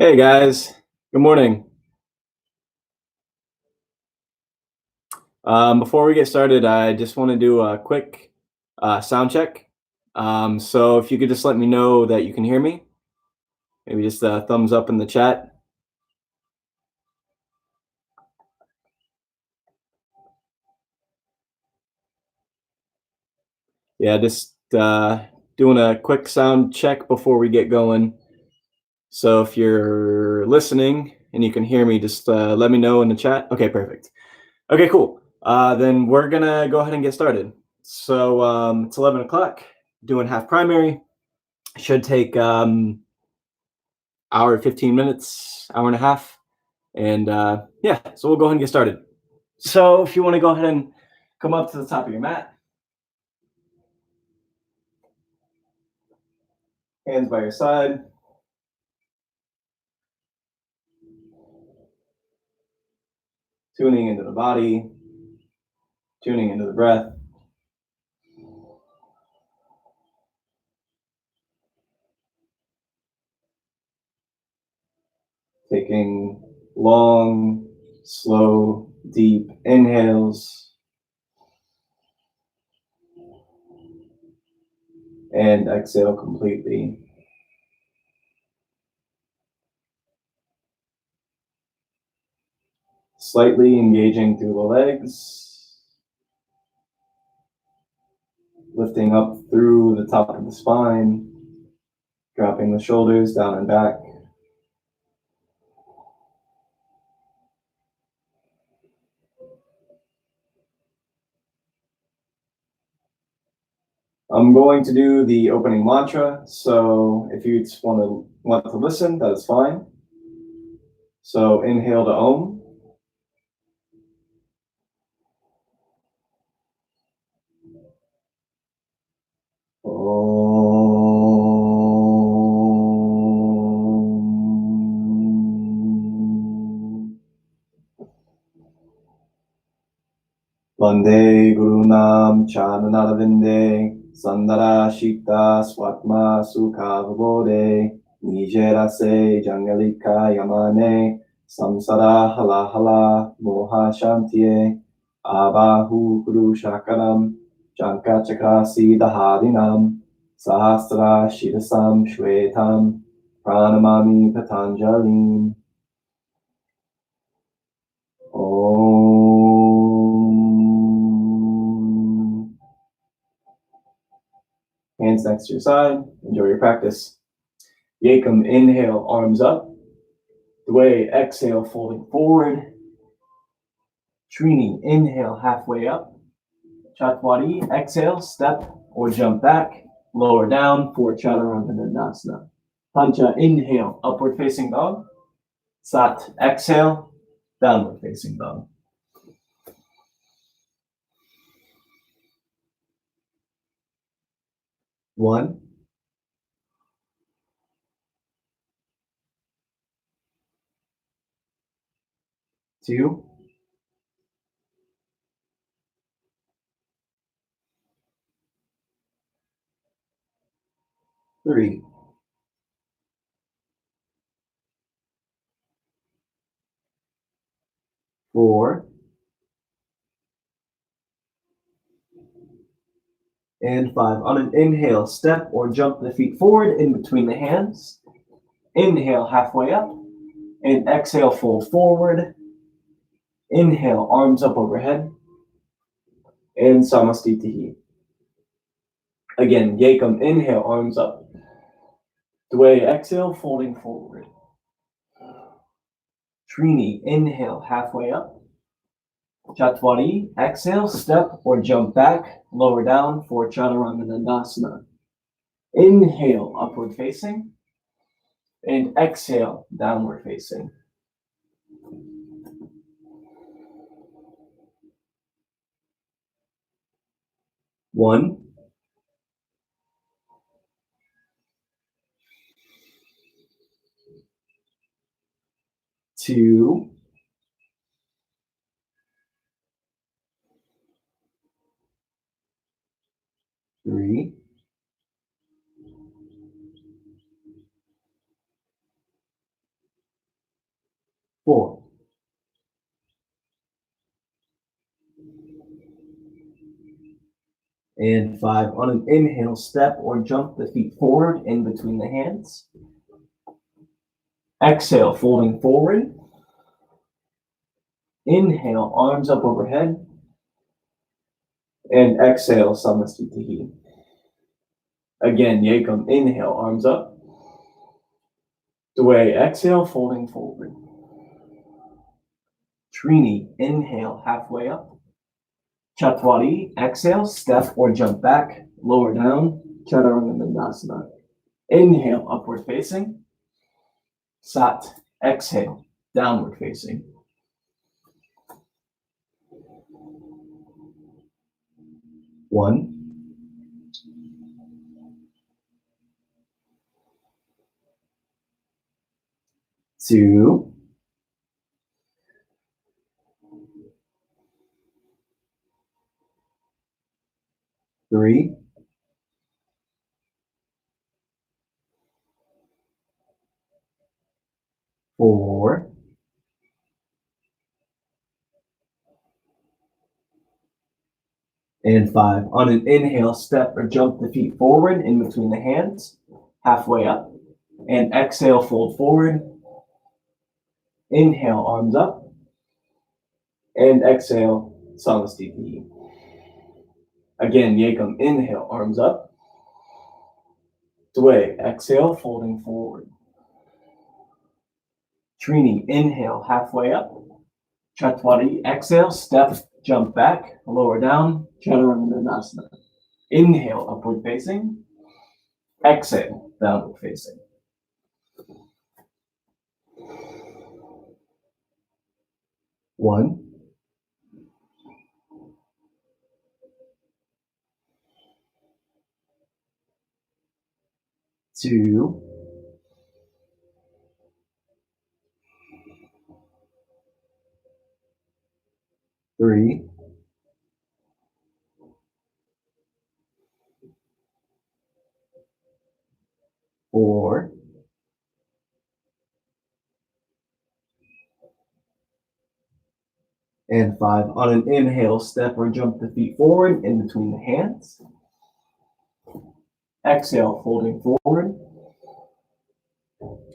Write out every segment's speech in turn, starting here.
Hey guys, good morning. Before we get started, I just want to do a quick sound check. So if you could just let me know that you can hear me, maybe just a thumbs up in the chat. Yeah, just doing a quick sound check before we get going. So if you're listening and you can hear me, just let me know in the chat. Okay, perfect. Okay, cool. Then we're gonna go ahead and get started. So it's 11 o'clock, doing half primary. Should take hour 15 minutes, hour and a half. And yeah, so we'll go ahead and get started. So if you want to go ahead and come up to the top of your mat, hands by your side, tuning into the body, tuning into the breath. Taking long, slow, deep inhales and exhale completely. Slightly engaging through the legs, lifting up through the top of the spine, dropping the shoulders down and back. I'm going to do the opening mantra, so if you just want to listen, that is fine. So inhale to Om. Vande Gurunam Chananadavinde Sandara Shikta Swatma Sukha Vibode Nijera Se Jangalika Yamane Samsara Hala Hala Moha Shantiye Abahu Guru Shakaram Jankachakasi Dahadinam Sahasra Shidasam Shwetam Pranamami Patanjalim. Hands next to your side. Enjoy your practice. Yekam, inhale, arms up. Dway, exhale, folding forward. Trini, inhale, halfway up. Chatwari, exhale, step or jump back. Lower down for Chaturanga. Pancha, inhale, upward facing dog. Sat, exhale, downward facing dog. One, two, three, four, and five. On an inhale, step or jump the feet forward in between the hands. Inhale, halfway up. And exhale, fold forward. Inhale, arms up overhead. And Samastitihi. Again, Yekam, inhale, arms up. Dway, exhale, folding forward. Trini, inhale, halfway up. Chatwari, exhale, step or jump back, lower down for Chaturanga. Inhale, upward facing. And exhale, downward facing. One, two, three, 4, and 5. On an inhale, step or jump the feet forward in between the hands. Exhale, folding forward. Inhale, arms up overhead. And exhale, Samastitihi. Again, Yekam, inhale, arms up. Dway, exhale, folding forward. Trini, inhale, halfway up. Chatwari, exhale, step or jump back, lower down, Chaturanga. Inhale, upward facing. Sat, exhale, downward facing. 1, 2, 3, 4, and 5. On an inhale, step or jump the feet forward in between the hands, halfway up. And exhale, fold forward. Inhale, arms up. And exhale, Samastitihi. Again, Yekam, inhale, arms up. Dway, exhale, folding forward. Trini, inhale, halfway up. Chatwari, exhale, step, jump back, lower down, Chaturanga. Inhale, upward facing. Exhale, downward facing. 1, 2, 3, 4, and 5. On an inhale, step or jump the feet forward in between the hands. Exhale, folding forward.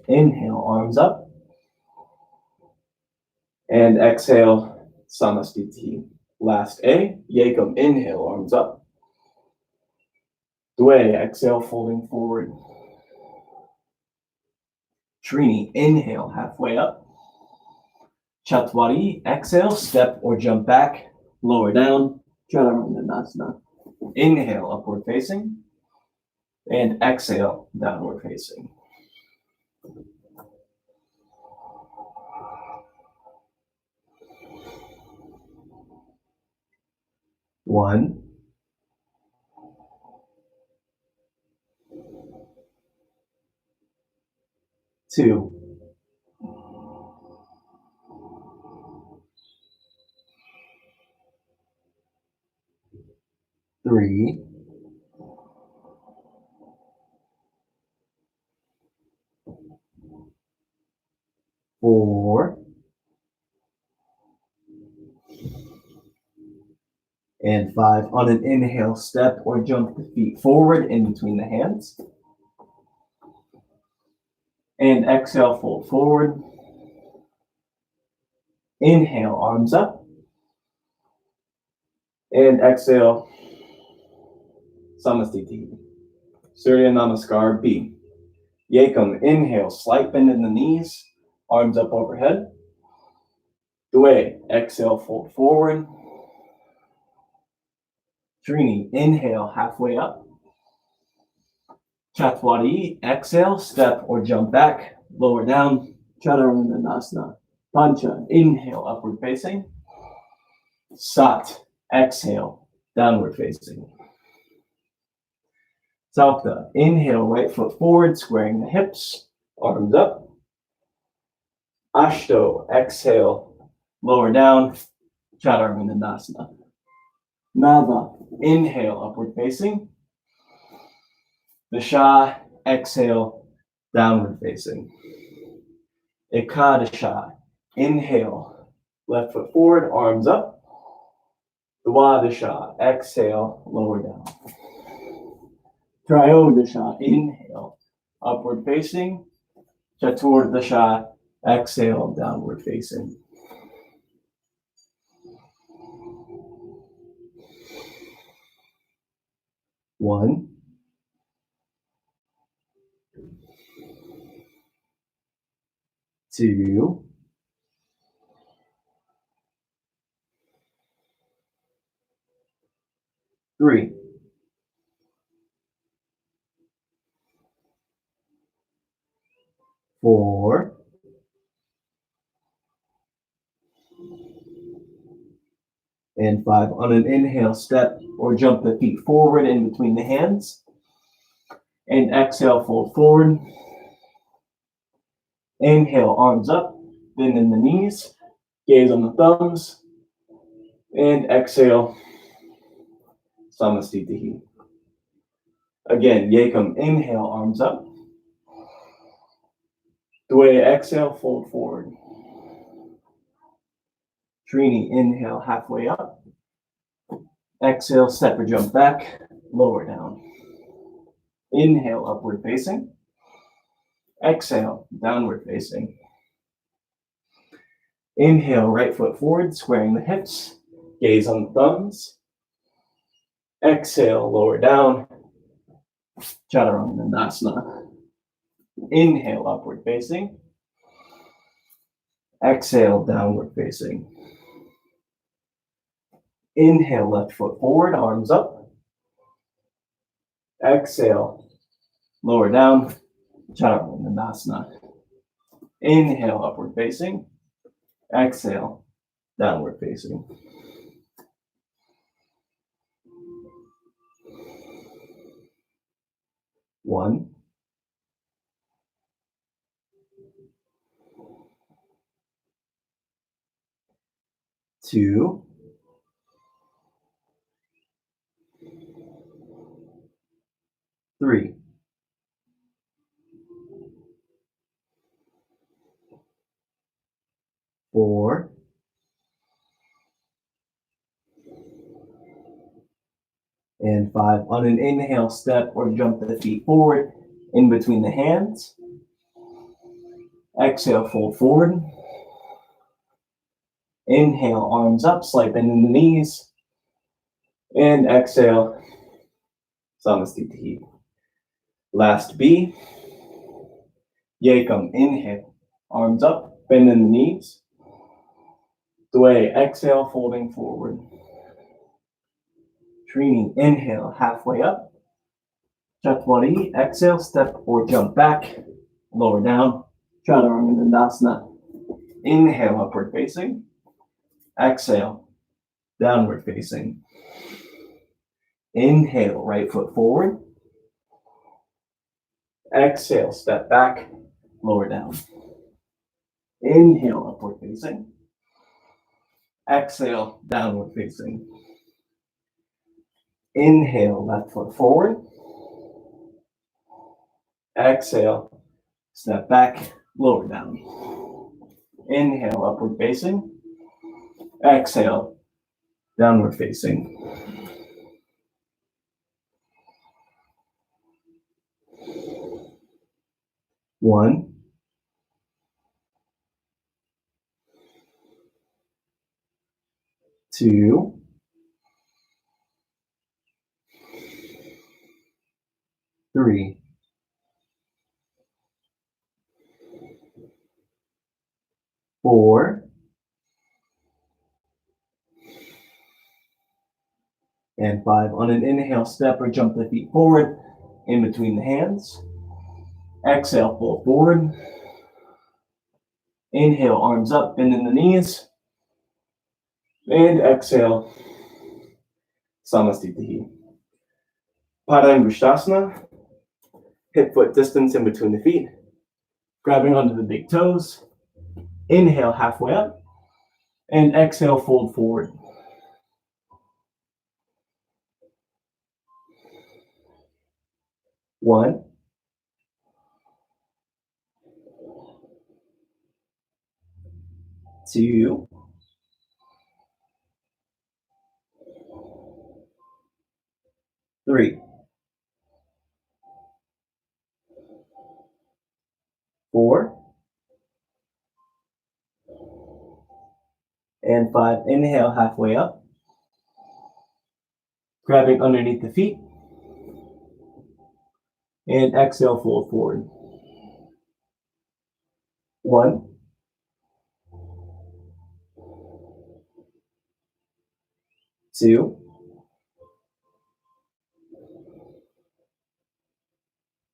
Inhale, arms up. And exhale, Samastitihi. Last A, Yekam, inhale, arms up. Dway, exhale, folding forward. Trini, inhale, halfway up. Chatwari, exhale, step or jump back, lower down, Chaturanga. Inhale, upward facing. And exhale, downward facing. 1, 2, 3, 4, and 5. On an inhale, step or jump the feet forward in between the hands. And exhale, fold forward. Inhale, arms up. And exhale, Samastitihi. Surya Namaskar B. Yekam, inhale, slight bend in the knees, arms up overhead. Dway, exhale, fold forward. Trini, inhale, halfway up. Chatwari, exhale, step or jump back, lower down, Chaturanga. Pancha, inhale, upward facing. Sat, exhale, downward facing. Saupta, inhale, right foot forward, squaring the hips, arms up. Ashto, exhale, lower down, Chaturanga. Nava, inhale, upward facing. Dasha, exhale, downward facing. Ekadasha, Inhale, left foot forward, arms up. Dwadasha, exhale, lower down. Trayodasha, inhale, upward facing. Chaturdasha, exhale, downward facing. One, two, three, four, and five. On an inhale, step or jump the feet forward in between the hands. And exhale, fold forward. Inhale, arms up, bend in the knees, gaze on the thumbs. And exhale, Samastitihi. Again, Yekam, inhale, arms up. Dwe, exhale, fold forward. Trini, inhale, halfway up. Exhale, step or jump back, lower down. Inhale, upward facing. Exhale, downward facing. Inhale, right foot forward, squaring the hips. Gaze on the thumbs. Exhale, lower down. Chaturanga. Inhale, upward facing. Exhale, downward facing. Inhale, left foot forward, arms up. Exhale, lower down. Chaturanga. Inhale, upward facing. Exhale, downward facing. One, two, three, four, and five. On an inhale, step or jump the feet forward in between the hands. Exhale, fold forward. Inhale, arms up, slight bend in the knees. And exhale, Samastitihi. Last B. Yekam, inhale, arms up, bend in the knees. Dwe, exhale, folding forward. Trini, inhale, halfway up. Chatwari, exhale, step or jump back, lower down. Chaturanga. Inhale, upward facing. Exhale, downward facing. Inhale, right foot forward. Exhale, step back, lower down. Inhale, upward facing. Exhale, downward facing. Inhale, left foot forward. Exhale, step back, lower down. Inhale, upward facing. Exhale, downward facing. One, two, three, four, and five. On an inhale, step or jump the feet forward in between the hands. Exhale, fold forward. Inhale, arms up, bend in the knees. And exhale, Samastitihi. Padangusthasana, hip foot distance in between the feet. Grabbing onto the big toes. Inhale, halfway up. And exhale, fold forward. One, 2, 3, 4, and 5. Inhale halfway up, grabbing underneath the feet, and exhale, fold forward. 1, 2,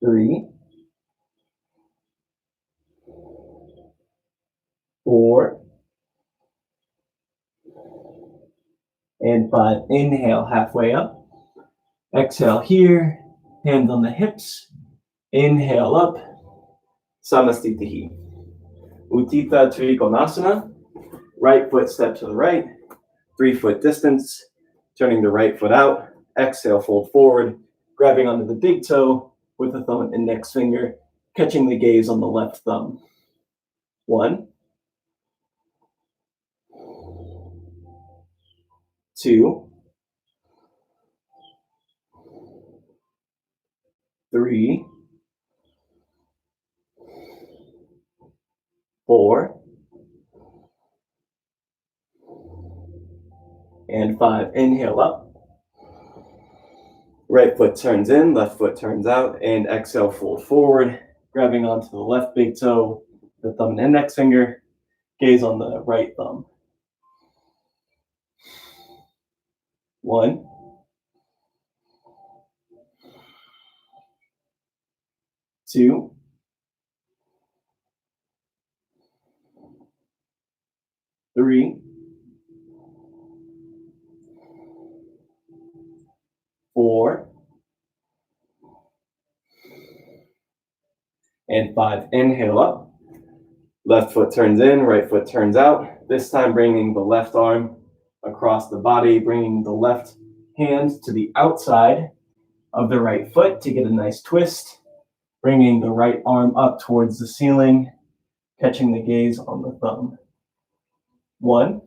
3, 4, and 5. Inhale halfway up, exhale here, hands on the hips, inhale up, Samastitihi. Uttita Trikonasana, right foot step to the right, 3-foot distance, turning the right foot out, exhale, fold forward, grabbing onto the big toe with the thumb and index finger, catching the gaze on the left thumb. 1, 2, 3, 4, and 5. Inhale up. Right foot turns in, left foot turns out, and exhale, fold forward, grabbing onto the left big toe, the thumb and index finger, gaze on the right thumb. 1, 2, 3, 4, and 5. Inhale up. Left foot turns in, right foot turns out. This time bringing the left arm across the body, bringing the left hand to the outside of the right foot to get a nice twist. Bringing the right arm up towards the ceiling, catching the gaze on the thumb. 1,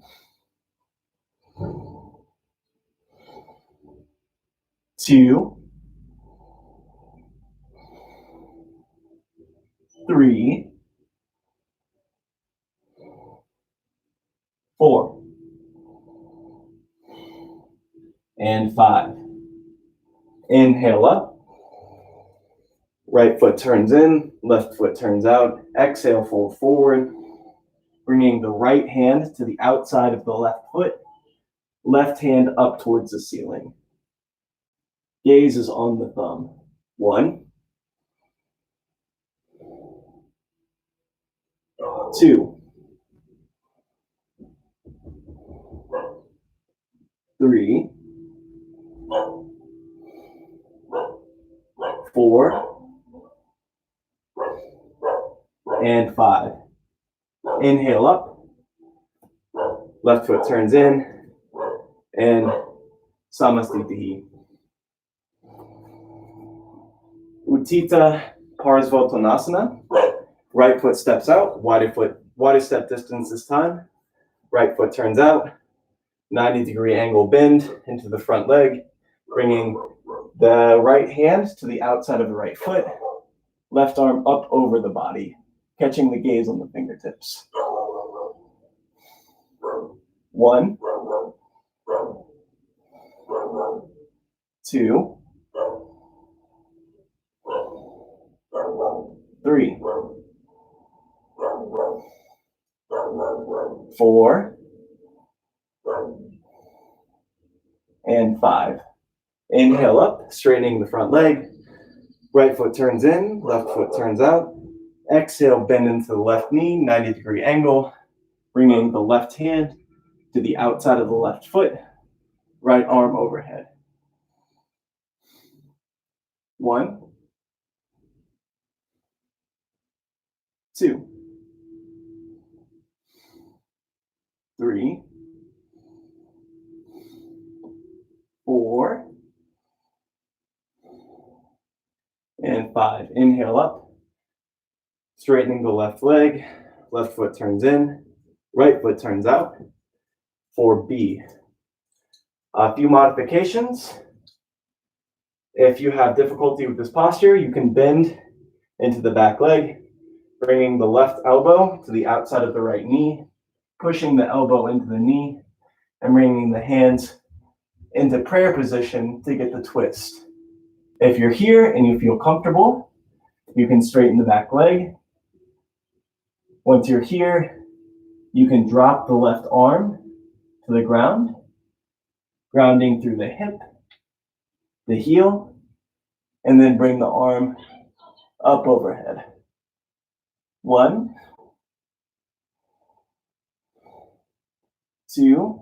2, 3, 4, and 5. Inhale up. Right foot turns in, left foot turns out. Exhale, fold forward. Bringing the right hand to the outside of the left foot. Left hand up towards the ceiling. Gaze is on the thumb. 1, 2, 3, 4, and 5. Inhale up. Left foot turns in, and Samastitihi. Uttita Parsvottanasana. Right foot steps out, wider step distance this time. Right foot turns out, 90-degree angle bend into the front leg, bringing the right hand to the outside of the right foot, left arm up over the body, catching the gaze on the fingertips. 1, 2, 3, 4, and 5. Inhale up, straightening the front leg. Right foot turns in, left foot turns out. Exhale, bend into the left knee, 90-degree angle, bringing the left hand to the outside of the left foot, right arm overhead. 1, 2, 3, 4, and 5. Inhale up, straightening the left leg, left foot turns in, Right foot turns out for B. A few modifications. If you have difficulty with this posture, you can bend into the back leg, bringing the left elbow to the outside of the right knee, pushing the elbow into the knee, and bringing the hands into prayer position to get the twist. If you're here and you feel comfortable, you can straighten the back leg. Once you're here, you can drop the left arm to the ground, grounding through the hip, the heel, and then bring the arm up overhead. 1, 2,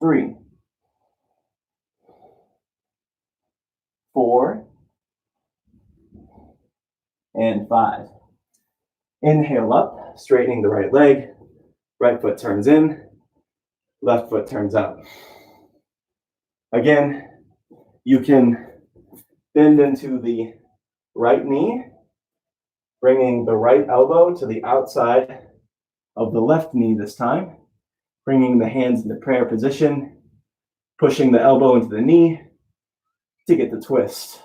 3, 4, and 5. Inhale up, straightening the right leg. Right foot turns in, left foot turns out. Again, you can bend into the right knee, bringing the right elbow to the outside of the left knee this time, bringing the hands into prayer position, pushing the elbow into the knee to get the twist.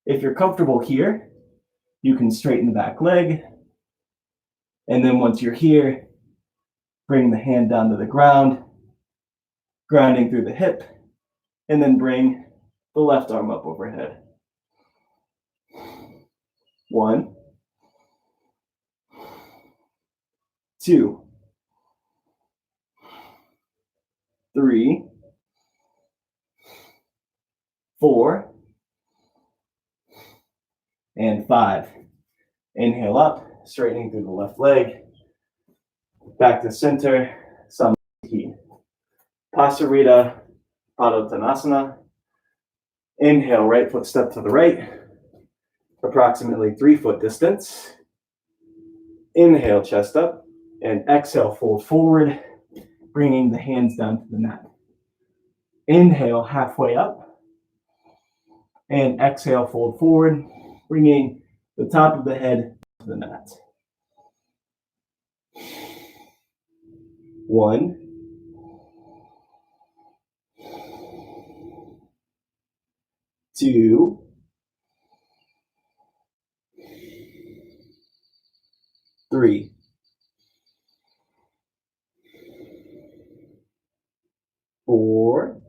If you're comfortable here, you can straighten the back leg, and then once you're here, bring the hand down to the ground, grounding through the hip, and then bring the left arm up overhead. 1, 2, 3, 4, and 5. Inhale up, straightening through the left leg, back to center, Samahiti. Pasarita Padottanasana. Inhale, right foot step to the right, approximately 3 foot distance. Inhale, chest up, and exhale, fold forward, bringing the hands down to the mat. Inhale, halfway up, and exhale, fold forward, bringing the top of the head to the mat. 1, 2, 3, 4,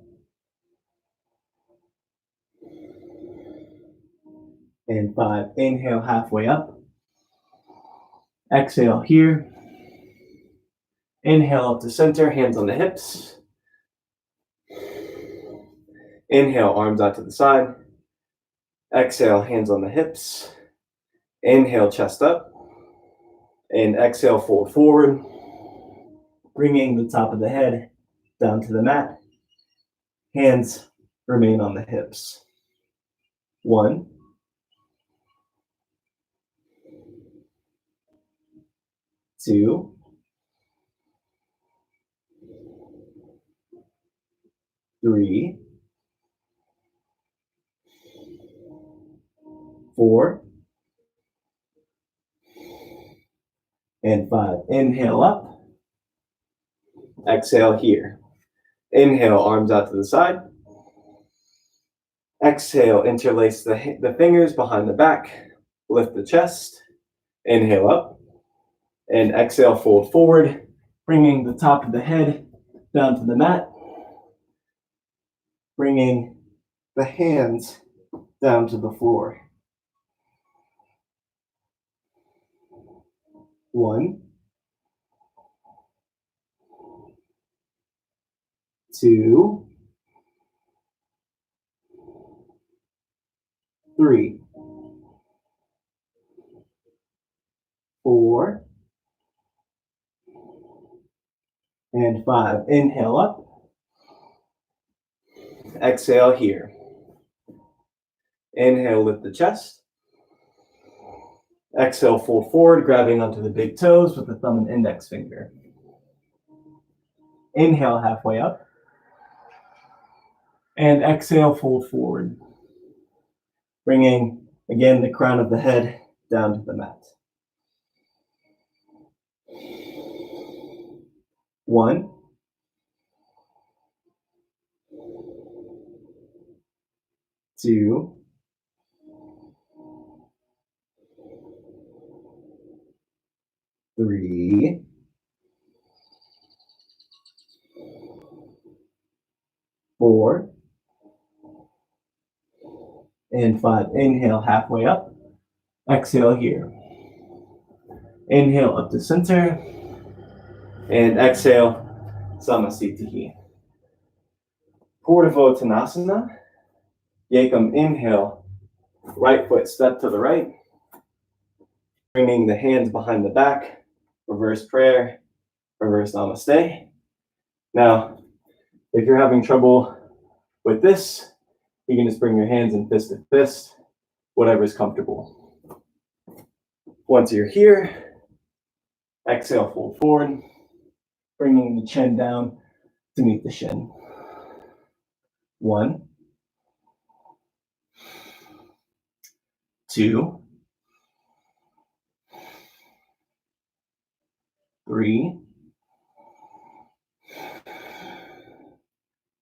and 5. Inhale, halfway up. Exhale here. Inhale up to center, hands on the hips. Inhale, arms out to the side. Exhale, hands on the hips. Inhale, chest up. And exhale, fold forward, bringing the top of the head down to the mat. Hands remain on the hips. 1, 2, 3, 4, and 5. Inhale up. Exhale here. Inhale, arms out to the side. Exhale, interlace the fingers behind the back. Lift the chest. Inhale up. And exhale, fold forward, bringing the top of the head down to the mat. Bringing the hands down to the floor. 1, 2, 3, 4, and 5. Inhale up. Exhale here. Inhale, lift the chest. Exhale, fold forward, grabbing onto the big toes with the thumb and index finger. Inhale, halfway up. And exhale, fold forward. Bringing, again, the crown of the head down to the mat. 1, 2, 3, 4, and 5. Inhale halfway up. Exhale here. Inhale up to center. And exhale, Samasthiti. Purdvottanasana. Yekam inhale. Right foot step to the right. Bringing the hands behind the back. Reverse prayer. Reverse namaste. Now, if you're having trouble with this, you can just bring your hands in fist to fist, whatever is comfortable. Once you're here, exhale, fold forward, bringing the chin down to meet the shin. 1, 2, 3,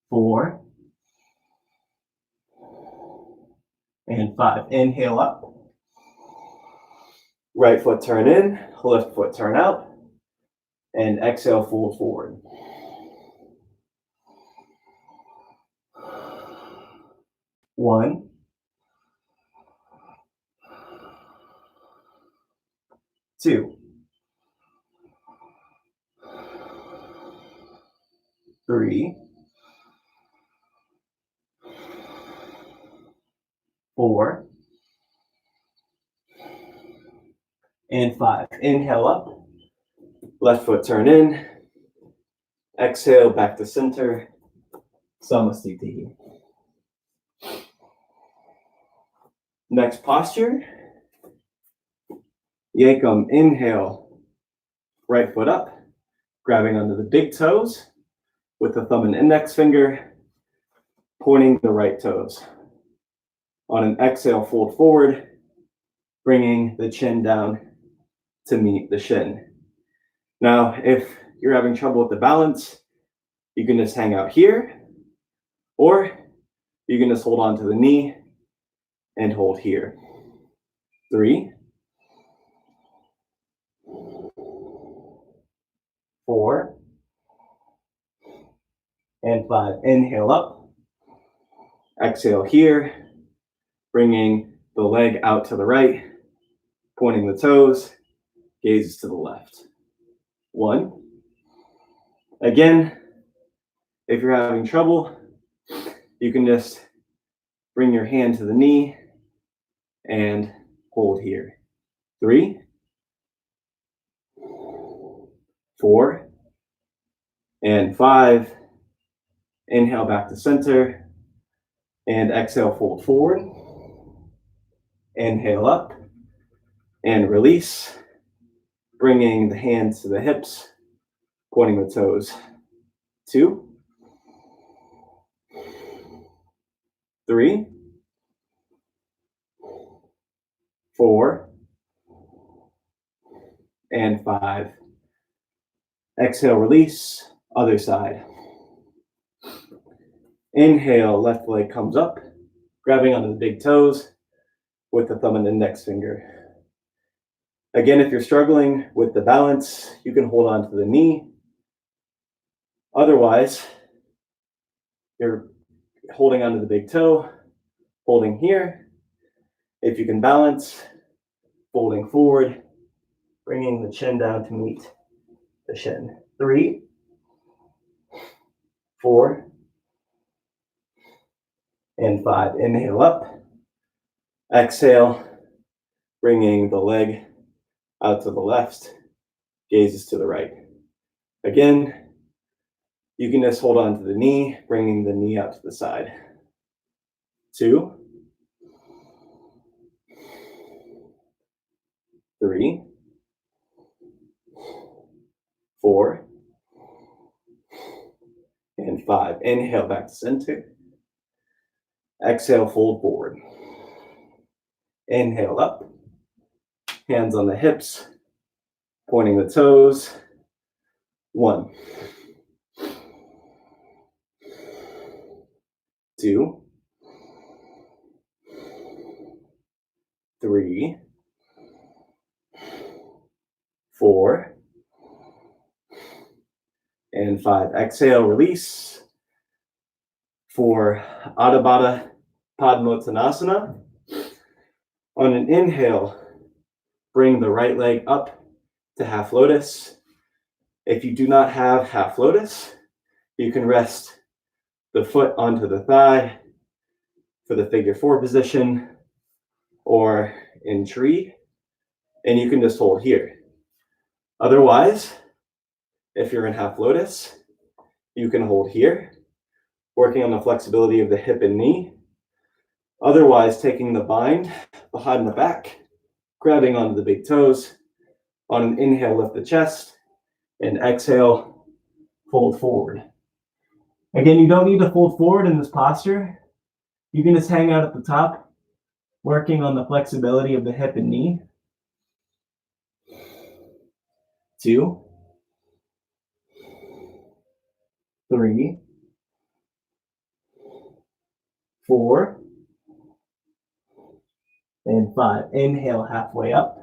4, and 5. Inhale up. Right foot turn in, left foot turn out, and exhale, fold forward. 1, 2, 3, 4, and 5. Inhale up. Left foot turn in. Exhale, back to center. Samasthiti. Next posture. Yekam, inhale. Right foot up. Grabbing onto the big toes with the thumb and index finger. Pointing the right toes. On an exhale, fold forward. Bringing the chin down to meet the shin. Now, if you're having trouble with the balance, you can just hang out here, or you can just hold on to the knee and hold here. 3, 4, and 5. Inhale up. Exhale here, bringing the leg out to the right, pointing the toes, gaze to the left. 1. Again, if you're having trouble, you can just bring your hand to the knee and hold here. 3, 4, and 5. Inhale back to center, and exhale, fold forward. Inhale up, and release, bringing the hands to the hips, pointing the toes. 2, 3, 4, and 5. Exhale, release, other side. Inhale, left leg comes up, grabbing onto the big toes with the thumb and index finger. Again, if you're struggling with the balance, you can hold on to the knee. Otherwise, you're holding onto the big toe, holding here. If you can balance, folding forward, bringing the chin down to meet the shin. 3, 4, and 5. Inhale up. Exhale, bringing the leg out to the left, gazes to the right. Again, you can just hold on to the knee, bringing the knee out to the side. 2, 3, 4, and 5. Inhale back to center. Exhale, fold forward. Inhale up. Hands on the hips, pointing the toes. 1, 2, 3, 4, and 5. Exhale, release for Adho Baddha Padmottanasana. On an inhale, bring the right leg up to half lotus. If you do not have half lotus, you can rest the foot onto the thigh for the figure 4 position or in tree, and you can just hold here. Otherwise, if you're in half lotus, you can hold here, working on the flexibility of the hip and knee. Otherwise, taking the bind behind the back, grabbing onto the big toes. On an inhale, lift the chest, and exhale, fold forward. Again, you don't need to fold forward in this posture. You can just hang out at the top, working on the flexibility of the hip and knee. 2, 3, 4, and 5. Inhale halfway up.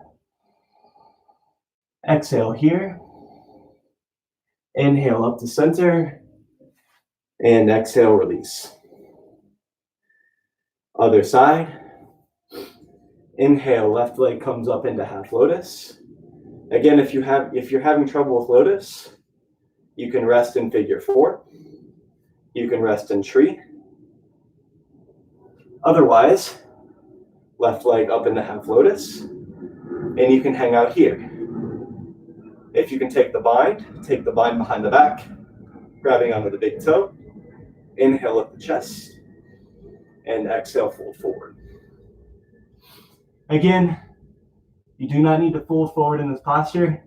Exhale here. Inhale up to center. And exhale, release. Other side. Inhale, left leg comes up into half lotus. Again, if you're having trouble with lotus, you can rest in figure 4. You can rest in tree. Otherwise, left leg up into half lotus, and you can hang out here. If you can take the bind behind the back, grabbing onto the big toe. Inhale up the chest, and exhale, fold forward. Again, you do not need to fold forward in this posture.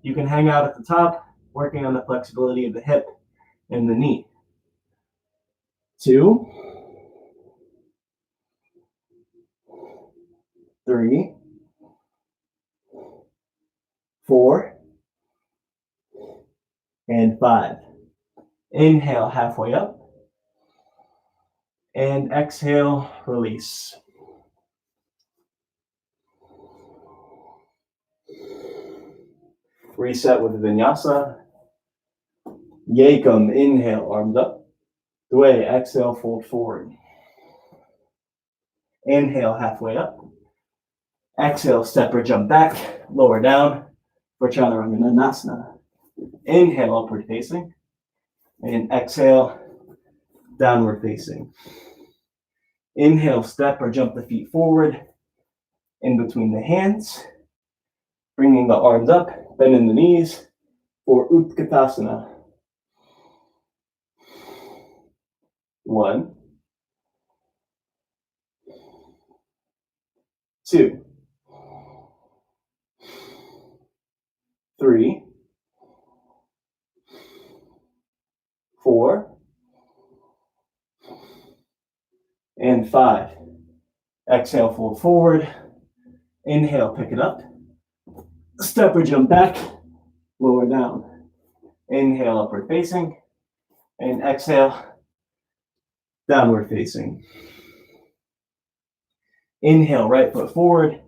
You can hang out at the top, working on the flexibility of the hip and the knee. 2, 3, 4, and 5. Inhale halfway up, and exhale, release. Reset with the vinyasa. Yekam, inhale, arms up. Dway, exhale, fold forward. Inhale, halfway up. Exhale, step or jump back, lower down for Chaturanga. Inhale, upward facing. And exhale, downward facing. Inhale, step or jump the feet forward in between the hands. Bringing the arms up, bending the knees for Utkatasana. 1, 2, 3, 4, and 5. Exhale, fold forward. Inhale, pick it up. Step or jump back, lower down. Inhale, upward facing. And exhale, downward facing. Inhale, right foot forward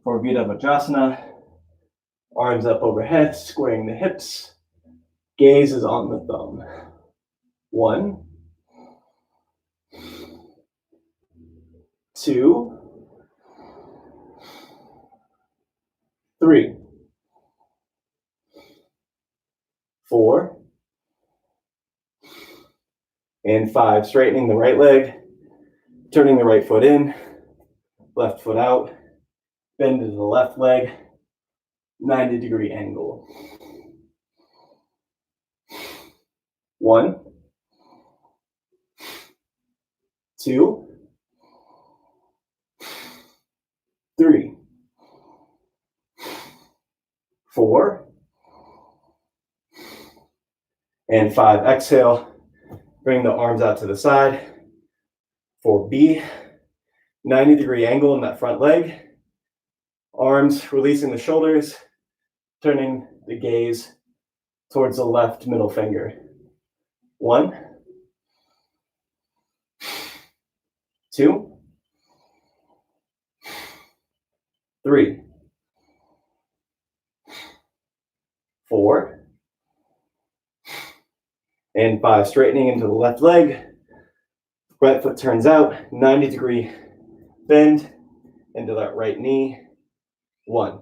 for Vidya Vajrasana. Arms up overhead, squaring the hips. Gaze is on the thumb. 1, 2, 3, 4, and 5. Straightening the right leg, turning the right foot in, left foot out, bend to the left leg, 90-degree angle. 1, 2, 3, 4, and 5. Exhale, bring the arms out to the side for B. 90-degree angle in that front leg. Arms releasing the shoulders, turning the gaze towards the left middle finger. 1, 2, 3, 4, and 5. Straightening into the left leg. Right foot turns out, 90-degree bend into that right knee. 1,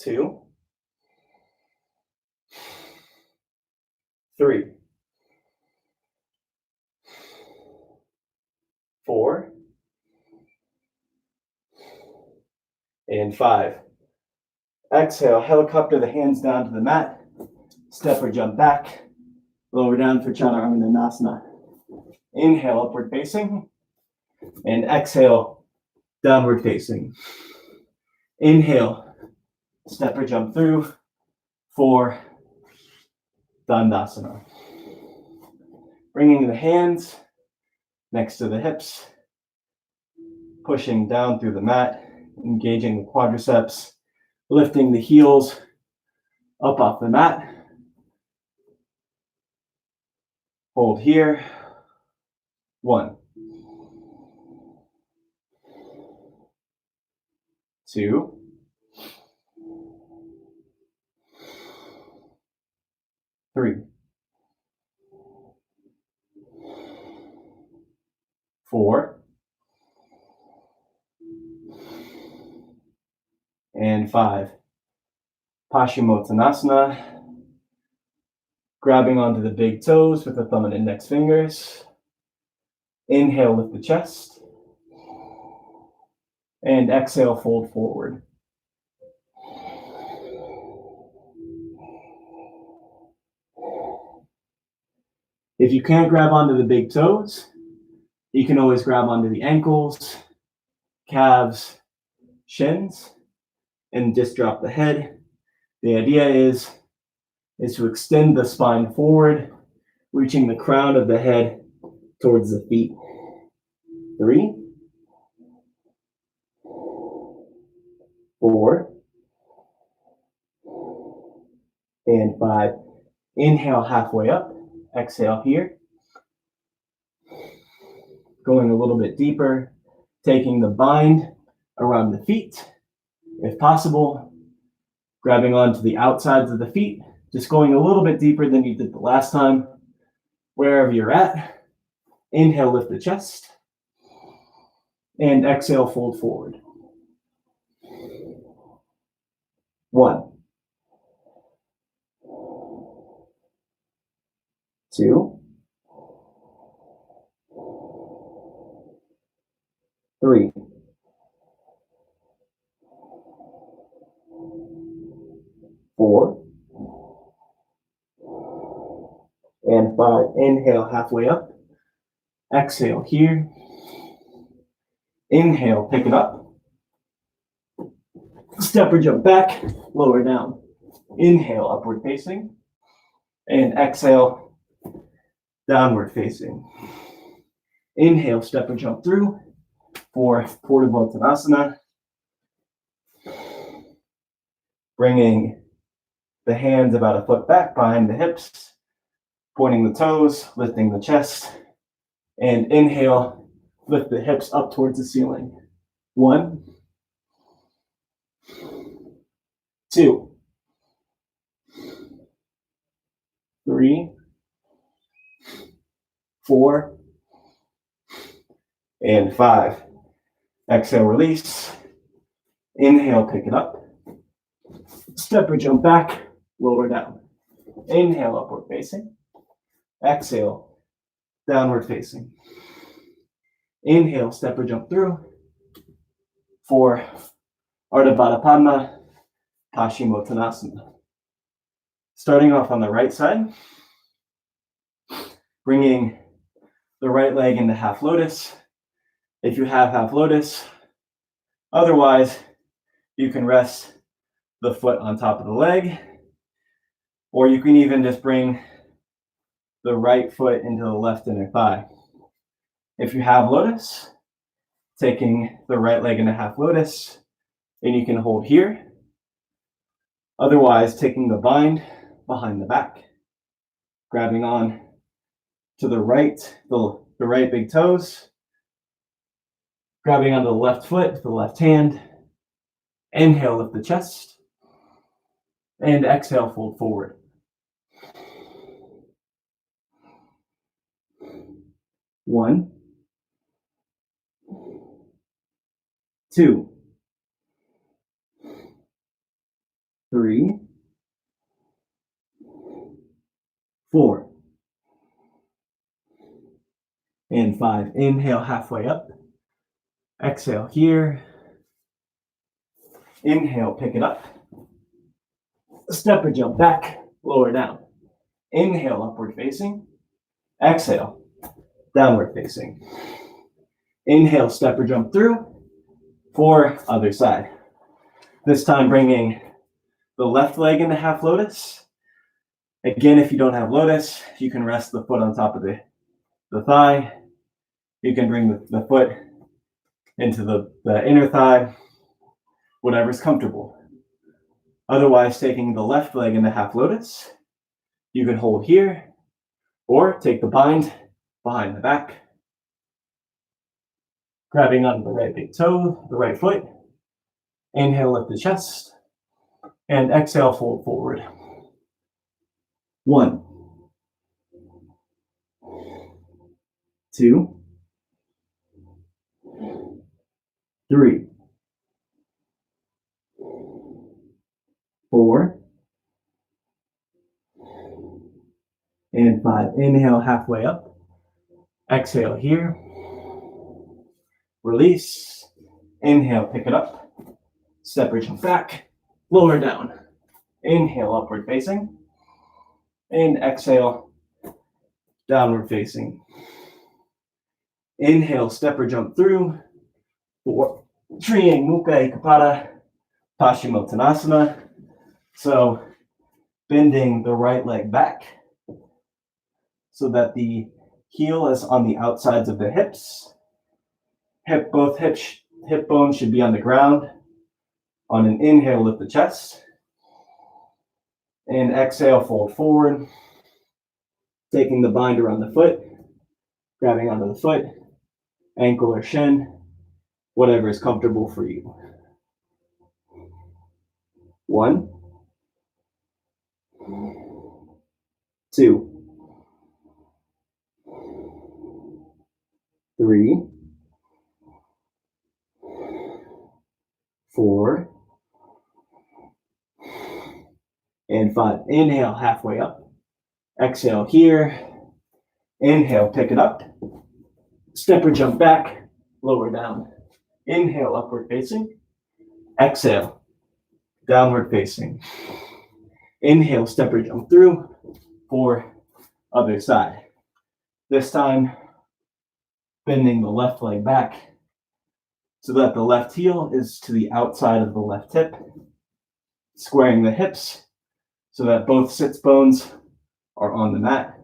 2, 3, 4, and 5. Exhale, helicopter the hands down to the mat. Step or jump back. Lower down for Chaturanga. Inhale, upward facing. And exhale, downward facing. Inhale, step or jump through for Dandasana. Bringing the hands next to the hips, pushing down through the mat, engaging the quadriceps, lifting the heels up off the mat. Hold here. 1, 2, 3, 4, and 5. Paschimottanasana. Grabbing onto the big toes with the thumb and index fingers. Inhale, lift the chest. And exhale, fold forward. If you can't grab onto the big toes, you can always grab onto the ankles, calves, shins, and just drop the head. The idea is to extend the spine forward, reaching the crown of the head towards the feet. 3, 4, and 5. Inhale halfway up, exhale here. Going a little bit deeper, taking the bind around the feet, if possible, grabbing onto the outsides of the feet, just going a little bit deeper than you did the last time. Wherever you're at, inhale, lift the chest, and exhale, fold forward. 1, 2, 3, 4, and 5. Inhale halfway up. Exhale here. Inhale, pick it up. Step or jump back, lower down. Inhale, upward facing. And exhale, downward facing. Inhale, step or jump through for Purnamottanasana. Bringing the hands about a foot back behind the hips, pointing the toes, lifting the chest, and inhale, lift the hips up towards the ceiling. 1, 2, 3, 4, and 5. Exhale, release. Inhale, pick it up. Step or jump back, lower down. Inhale, upward facing. Exhale, downward facing. Inhale, step or jump through for Ardha Baddha Padma, Paschimottanasana. Starting off on the right side, bringing the right leg into half lotus. If you have half lotus, otherwise, you can rest the foot on top of the leg, or you can even just bring the right foot into the left inner thigh. If you have lotus, taking the right leg into half lotus, and you can hold here. Otherwise, taking the bind behind the back, grabbing on to the right, the right big toes. Grabbing onto the left foot, the left hand. Inhale, lift the chest. And exhale, fold forward. 1, 2, 3, 4, and 5. Inhale, halfway up. Exhale here. Inhale, pick it up. Step or jump back, lower down. Inhale, upward facing. Exhale, downward facing. Inhale, step or jump through. For other side. This time bringing the left leg into half lotus. Again, if you don't have lotus, you can rest the foot on top of the thigh. You can bring the foot into the inner thigh, whatever's comfortable. Otherwise, taking the left leg into half lotus, you can hold here, or take the bind behind the back, grabbing onto the right big toe, the right foot. Inhale, lift the chest, and exhale, fold forward. 1, 2, 3, 4, and 5. Inhale, halfway up. Exhale here. Release. Inhale, pick it up. Step or jump back. Lower down. Inhale, upward facing. And exhale, downward facing. Inhale, step or jump through. 4, Triang Mukha Ekapada, Paschimottanasana. So bending the right leg back so that the heel is on the outsides of the hips. Both hip bones should be on the ground. On an inhale, lift the chest. And exhale, fold forward. Taking the bind around the foot, grabbing onto the foot, ankle or shin, whatever is comfortable for you. 1, 2, 3, 4, and 5. Inhale, halfway up. Exhale here. Inhale, pick it up. Step or jump back, lower down. Inhale, upward facing. Exhale, downward facing. Inhale, step or jump through for other side. This time, bending the left leg back so that the left heel is to the outside of the left hip. Squaring the hips so that both sits bones are on the mat.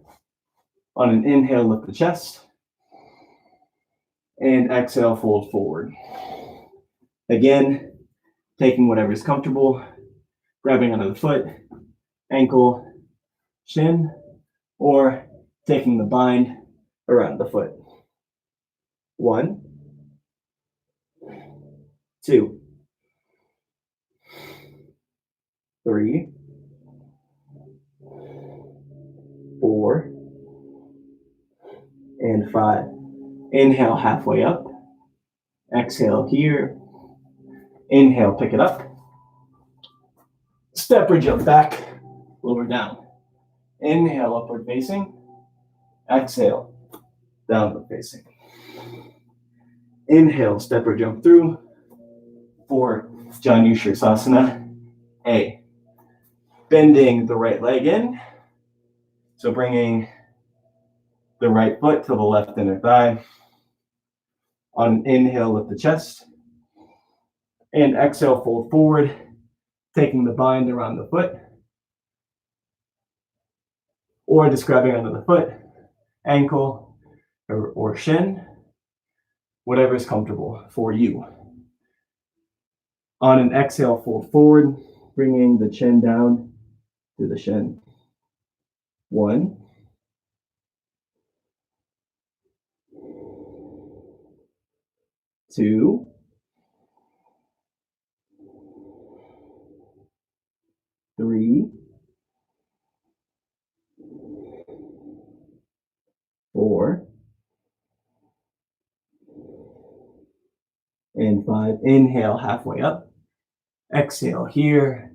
On an inhale, lift the chest. And exhale, fold forward. Again, taking whatever is comfortable, grabbing onto the foot, ankle, shin, or taking the bind around the foot. 1, 2, 3, 4, and 5. Inhale, halfway up. Exhale here. Inhale, pick it up. Step or jump back, lower down. Inhale, upward facing. Exhale, downward facing. Inhale, step or jump through for Janu Shirsasana A. Bending the right leg in. So bringing the right foot to the left inner thigh. On an inhale, lift the chest. And exhale, fold forward, taking the bind around the foot. Or just grabbing onto the foot, ankle, or shin, whatever is comfortable for you. On an exhale, fold forward, bringing the chin down to the shin. 1, 2, 3, 4, and 5. Inhale, halfway up. Exhale here.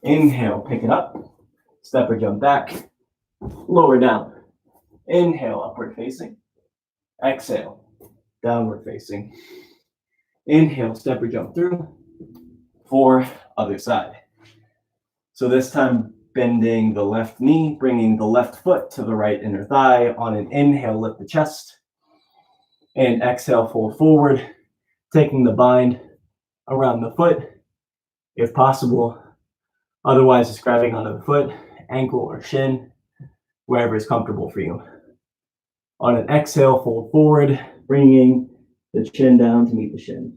Inhale, pick it up. Step or jump back. Lower down. Inhale, upward facing. Exhale, downward facing. Inhale, step or jump through. 4, other side. So this time, bending the left knee, bringing the left foot to the right inner thigh. On an inhale, lift the chest. And exhale, fold forward, taking the bind around the foot, if possible. Otherwise, just grabbing onto the foot, ankle or shin, wherever is comfortable for you. On an exhale, fold forward, bringing the chin down to meet the shin.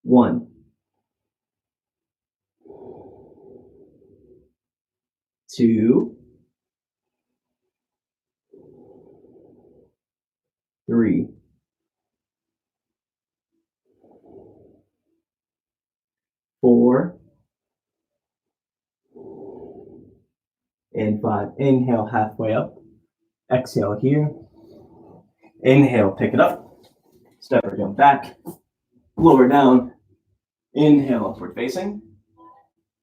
1, 2, 3, 4, and 5. Inhale, halfway up. Exhale here. Inhale, pick it up. Step or jump back. Lower down. Inhale, upward facing.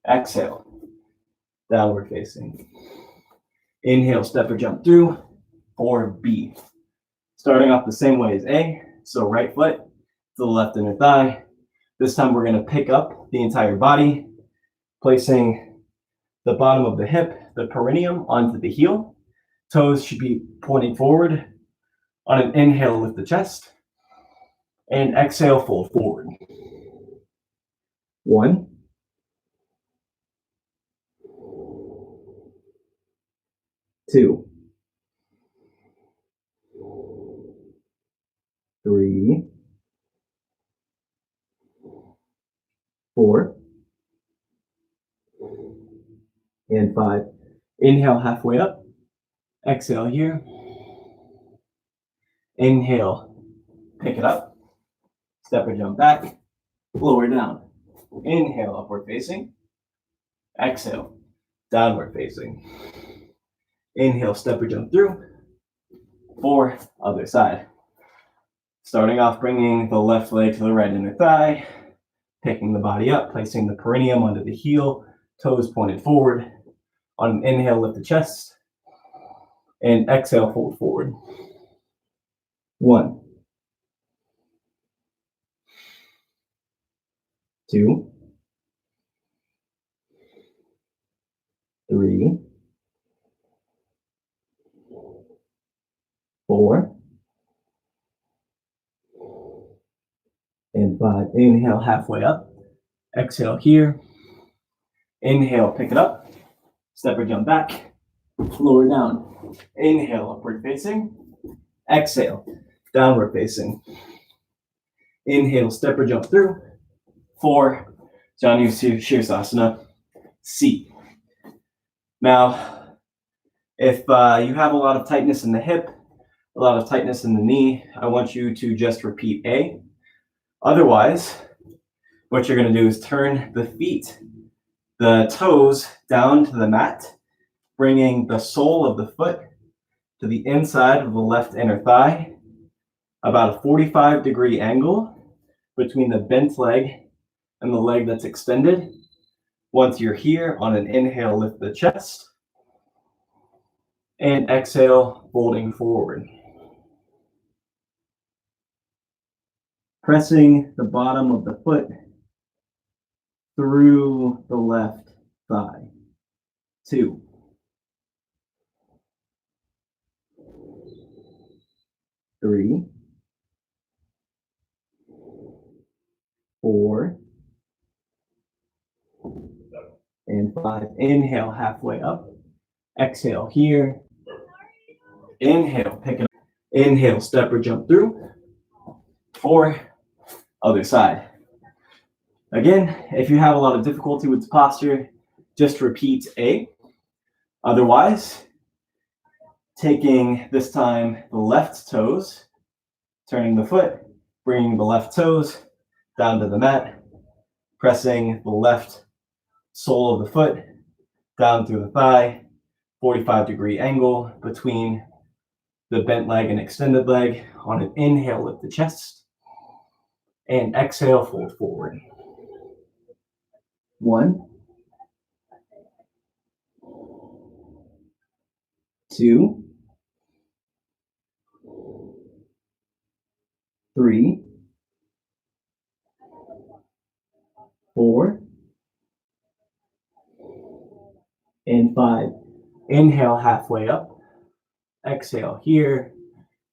Exhale, downward facing. Inhale, step or jump through. 4B. Starting off the same way as A. So right foot to the left inner thigh. This time we're going to pick up the entire body, placing the bottom of the hip, the perineum, onto the heel. Toes should be pointing forward. On an inhale, lift the chest. And exhale, fold forward. 1, 2, 3, 4, and 5. Inhale, halfway up. Exhale here. Inhale, pick it up. Step or jump back. Lower down. Inhale, upward facing. Exhale, downward facing. Inhale, step or jump through. 4, other side. Starting off, bringing the left leg to the right inner thigh, picking the body up, placing the perineum under the heel, toes pointed forward. On an inhale, lift the chest, and exhale, fold forward. 1, 2, 3, 4, and 5. Inhale, halfway up. Exhale here. Inhale, pick it up. Step or jump back. Lower down. Inhale, upward facing. Exhale, downward facing. Inhale, step or jump through. 4, Janu Shirsasana, C. Now, if you have a lot of tightness in the hip, a lot of tightness in the knee, I want you to just repeat A. Otherwise, what you're going to do is turn the feet, the toes down to the mat, bringing the sole of the foot to the inside of the left inner thigh, about a 45-degree angle between the bent leg and the leg that's extended. Once you're here, on an inhale, lift the chest, and exhale, folding forward. Pressing the bottom of the foot through the left thigh. 2, 3, 4, and 5. Inhale, halfway up. Exhale here. Inhale, pick it up. Inhale, step or jump through. 4, other side. Again, if you have a lot of difficulty with posture, just repeat A. Otherwise, Taking this time the left toes, turning the foot, bringing the left toes down to the mat, pressing the left sole of the foot down through the thigh, 45-degree angle between the bent leg and extended leg. On an inhale, lift the chest, and exhale, fold forward. 1, 2, 3, 4, and 5. Inhale, halfway up. Exhale here.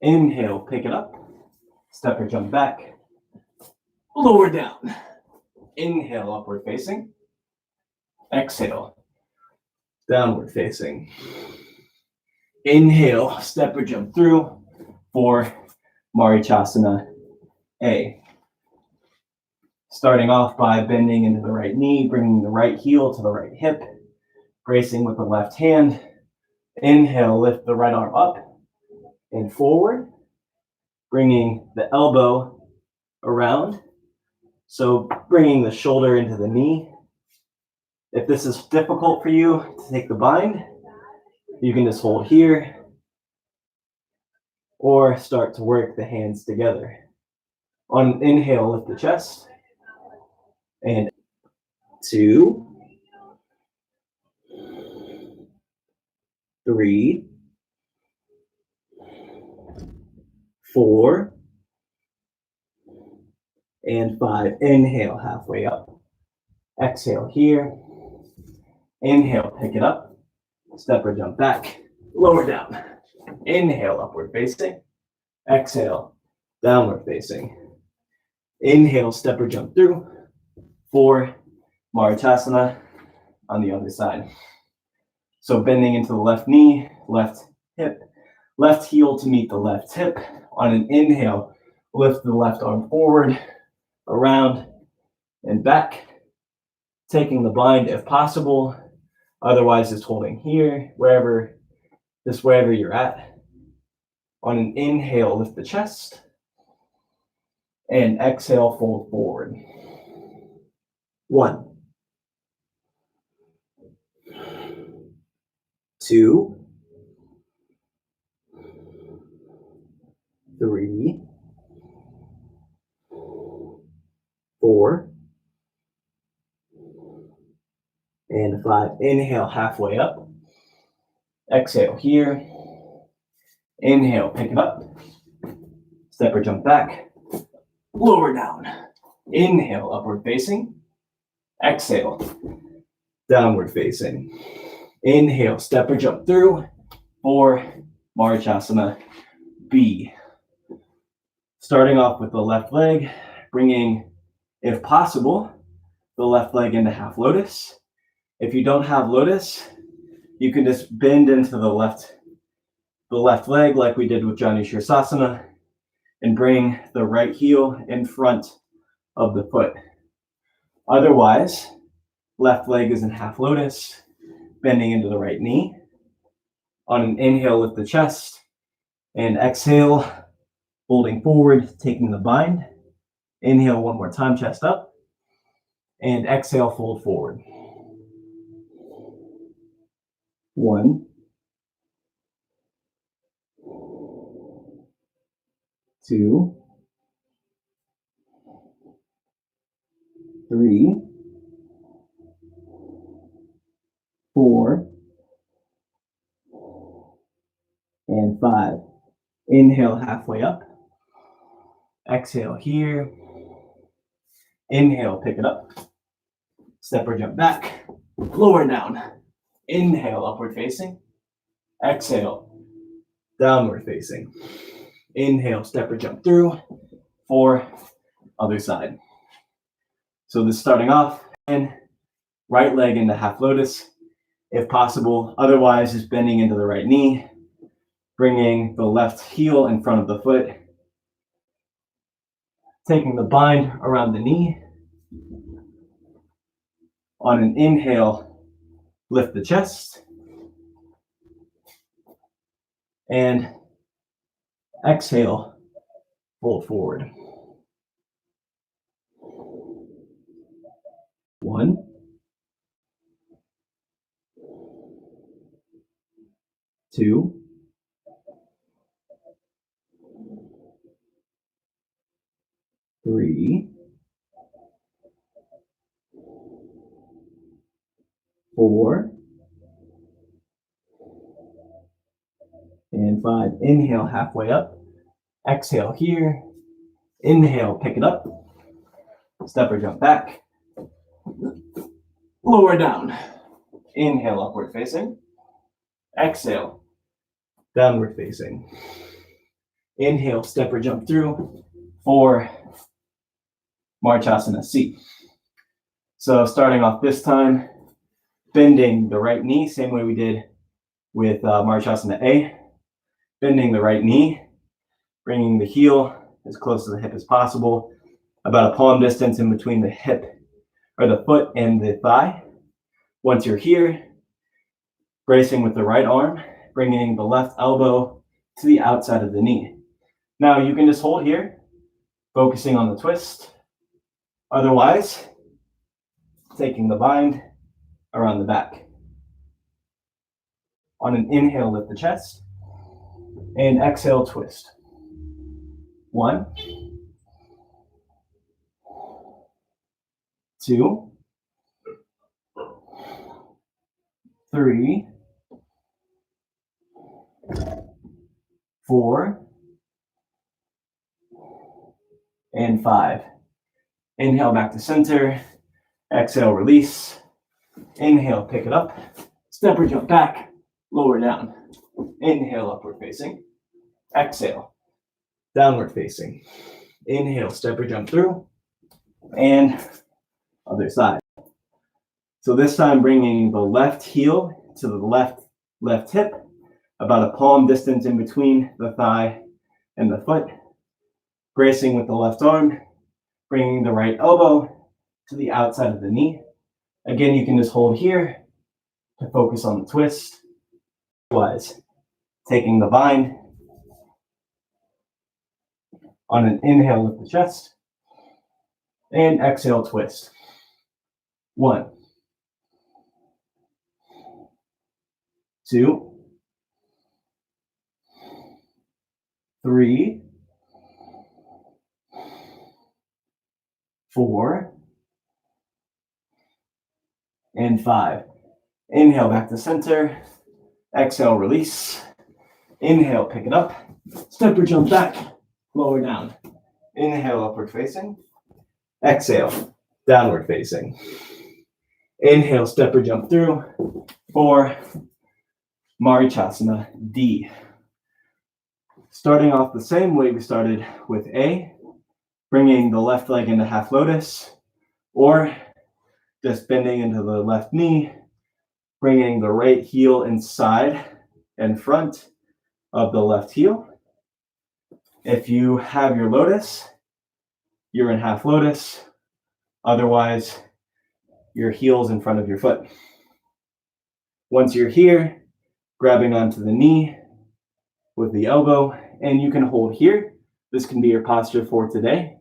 Inhale, pick it up. Step or jump back. Lower down. Inhale, upward facing. Exhale, downward facing. Inhale, step or jump through for Marichasana A. Starting off by bending into the right knee, bringing the right heel to the right hip, bracing with the left hand. Inhale, lift the right arm up and forward, bringing the elbow around. So bringing the shoulder into the knee. If this is difficult for you to take the bind, you can just hold here or start to work the hands together. On an inhale, lift the chest. And 2, 3, 4, and 5. Inhale, halfway up. Exhale here. Inhale, pick it up. Step or jump back. Lower down. Inhale, upward facing. Exhale, downward facing. Inhale, step or jump through for Marichasana on the other side. So bending into the left knee, left hip, left heel to meet the left hip. On an inhale, lift the left arm forward, around, and back. Taking the bind if possible. Otherwise, just holding here, wherever you're at. On an inhale, lift the chest. And exhale, fold forward. 1, 2, 3, 4, and 5. Inhale, halfway up. Exhale here. Inhale, pick it up. Step or jump back. Lower down. Inhale, upward facing. Exhale, downward facing. Inhale, step or jump through for Marichasana B. Starting off with the left leg, bringing, if possible, the left leg into half lotus. If you don't have lotus, you can just bend into the left leg like we did with Janu Shirsasana and bring the right heel in front of the foot. Otherwise, left leg is in half lotus, bending into the right knee. On an inhale, lift the chest, and exhale, folding forward, taking the bind. Inhale one more time, chest up, and exhale, fold forward. 1, 2, 3, 4, and 5. Inhale, halfway up. Exhale here. Inhale, pick it up. Step or jump back. Lower down. Inhale, upward facing. Exhale, downward facing. Inhale, step or jump through for other side. So this starting off, and right leg into half lotus, if possible. Otherwise, just bending into the right knee, bringing the left heel in front of the foot, taking the bind around the knee. On an inhale, lift the chest. And exhale, fold forward. 1, 2, 3, 4, and 5. Inhale, halfway up. Exhale here. Inhale, pick it up. Step or jump back. Lower down. Inhale, upward facing. Exhale, downward facing. Inhale, step or jump through for Marchasana C. So starting off this time, bending the right knee, same way we did with Marchasana A. Bending the right knee, bringing the heel as close to the hip as possible, about a palm distance in between the hip or the foot and the thigh. Once you're here, bracing with the right arm, bringing the left elbow to the outside of the knee. Now you can just hold here, focusing on the twist. Otherwise, taking the bind around the back. On an inhale, lift the chest, and exhale, twist. 1, 2, 3, 4, and 5. Inhale back to center. Exhale, release. Inhale, pick it up. Step or jump back. Lower down. Inhale, upward facing. Exhale, downward facing. Inhale, step or jump through. And other side. So this time bringing the left heel to the left hip, about a palm distance in between the thigh and the foot. Bracing with the left arm, bringing the right elbow to the outside of the knee. Again, you can just hold here to focus on the twist. Otherwise, taking the bind. On an inhale, lift the chest. And exhale, twist. 1, 2, 3, 4, and 5. Inhale back to center. Exhale, release. Inhale, pick it up. Step or jump back. Lower down. Inhale, upward facing. Exhale, downward facing. Inhale, step or jump through for Marchasana D. Starting off the same way we started with A, bringing the left leg into half lotus, or just bending into the left knee, bringing the right heel inside and front of the left heel. If you have your lotus, you're in half lotus. Otherwise, your heel's in front of your foot. Once you're here, grabbing onto the knee with the elbow, and you can hold here. This can be your posture for today.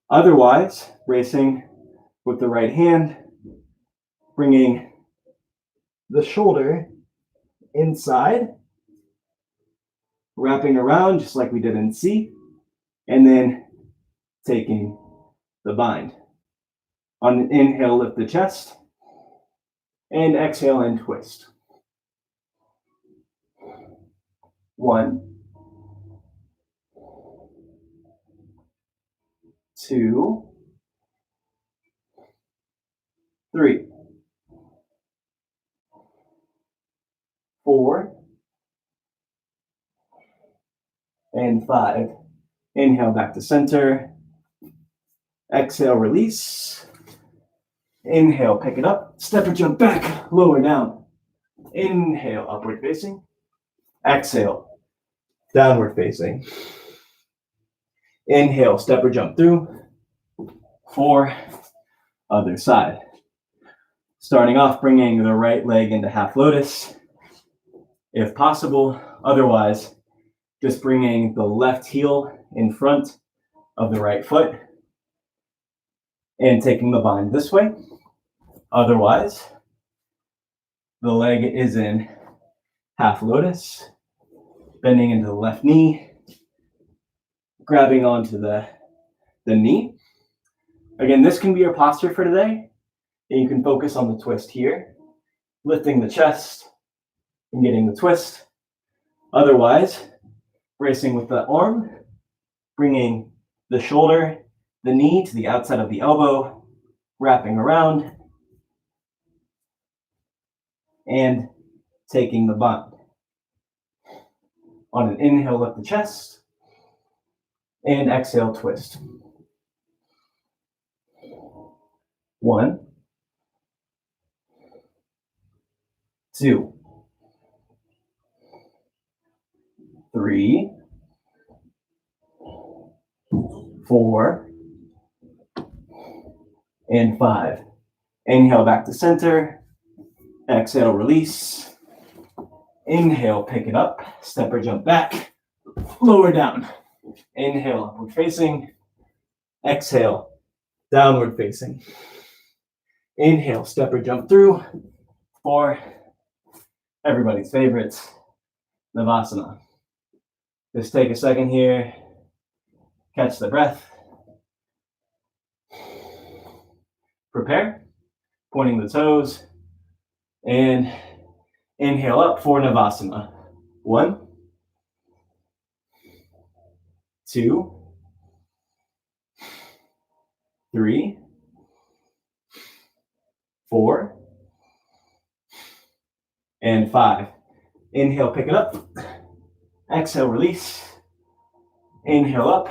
Otherwise, bracing with the right hand, bringing the shoulder inside, wrapping around just like we did in C, and then taking the bind. On an inhale, lift the chest, and exhale and twist. 1, 2, 3, 4, and 5. Inhale back to center. Exhale, release. Inhale, pick it up. Step or jump back, lower down. Inhale, upward facing. Exhale, downward facing. Inhale, step or jump through for other side. Starting off, bringing the right leg into half lotus. if possible. Otherwise, just bringing the left heel in front of the right foot and taking the bind this way. Otherwise, the leg is in half lotus, bending into the left knee, grabbing onto the knee. Again, this can be your posture for today, and you can focus on the twist here, lifting the chest and getting the twist. Otherwise, bracing with the arm, bringing the shoulder, the knee to the outside of the elbow, wrapping around, and taking the bind. On an inhale, lift the chest, and exhale, twist. 1, 2, 3, 4, and 5. Inhale back to center. Exhale, release. Inhale, pick it up. Step or jump back. Lower down. Inhale, upward facing. Exhale, downward facing. Inhale, step or jump through. Or everybody's favorites, Navasana. Just take a second here. Catch the breath. Prepare. Pointing the toes. And inhale up for Navasana. 1, 2, 3, 4, and 5. Inhale, pick it up. Exhale, release. Inhale up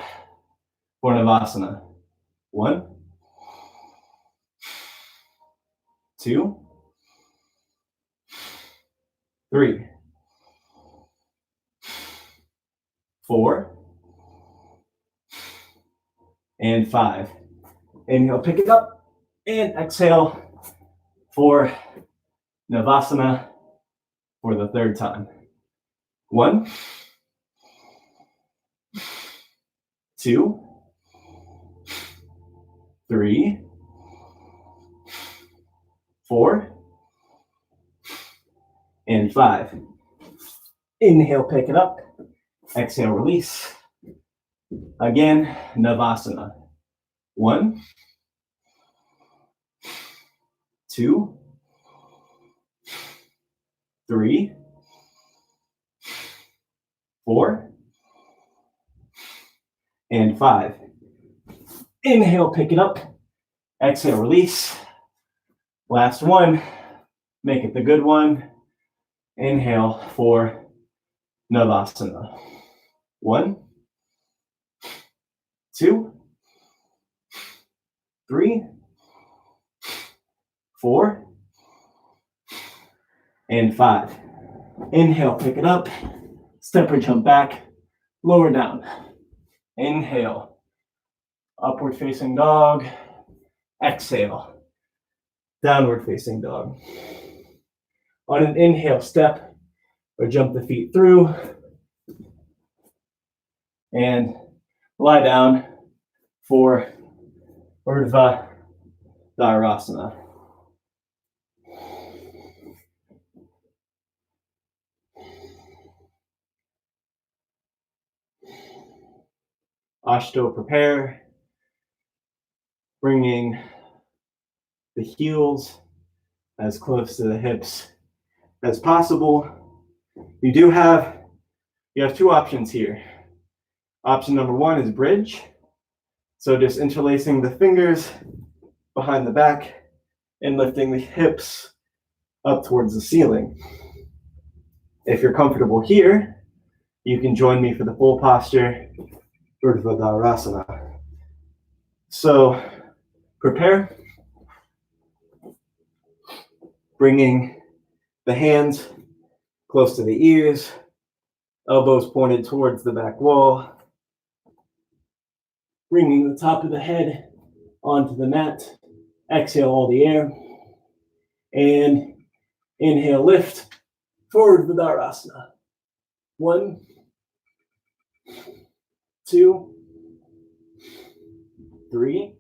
for Navasana. 1, 2, 3, 4, and 5. Inhale, pick it up, and exhale for Navasana for the third time. 1, 2, 3, 4, and 5. Inhale, pick it up. Exhale, release. Again, Navasana. 1, 2, 3, 4, and 5. Inhale, pick it up. Exhale, release. Last one. Make it the good one. Inhale for Navasana. 1, 2, 3, 4, and 5. Inhale, pick it up. Step or jump back. Lower down. Inhale. Upward facing dog. Exhale. Downward facing dog. On an inhale, step or jump the feet through. And lie down for Urdhva Dharasana. Ashto, prepare. Bringing the heels as close to the hips as possible. You have 2 options here. Option number 1 is bridge. So just interlacing the fingers behind the back and lifting the hips up towards the ceiling. If you're comfortable here, you can join me for the full posture, Urdhva Dharasana. So prepare. Bringing the hands close to the ears, elbows pointed towards the back wall. Bringing the top of the head onto the mat. Exhale all the air. And inhale, lift Forward Vidurasana. 1, 2, 3,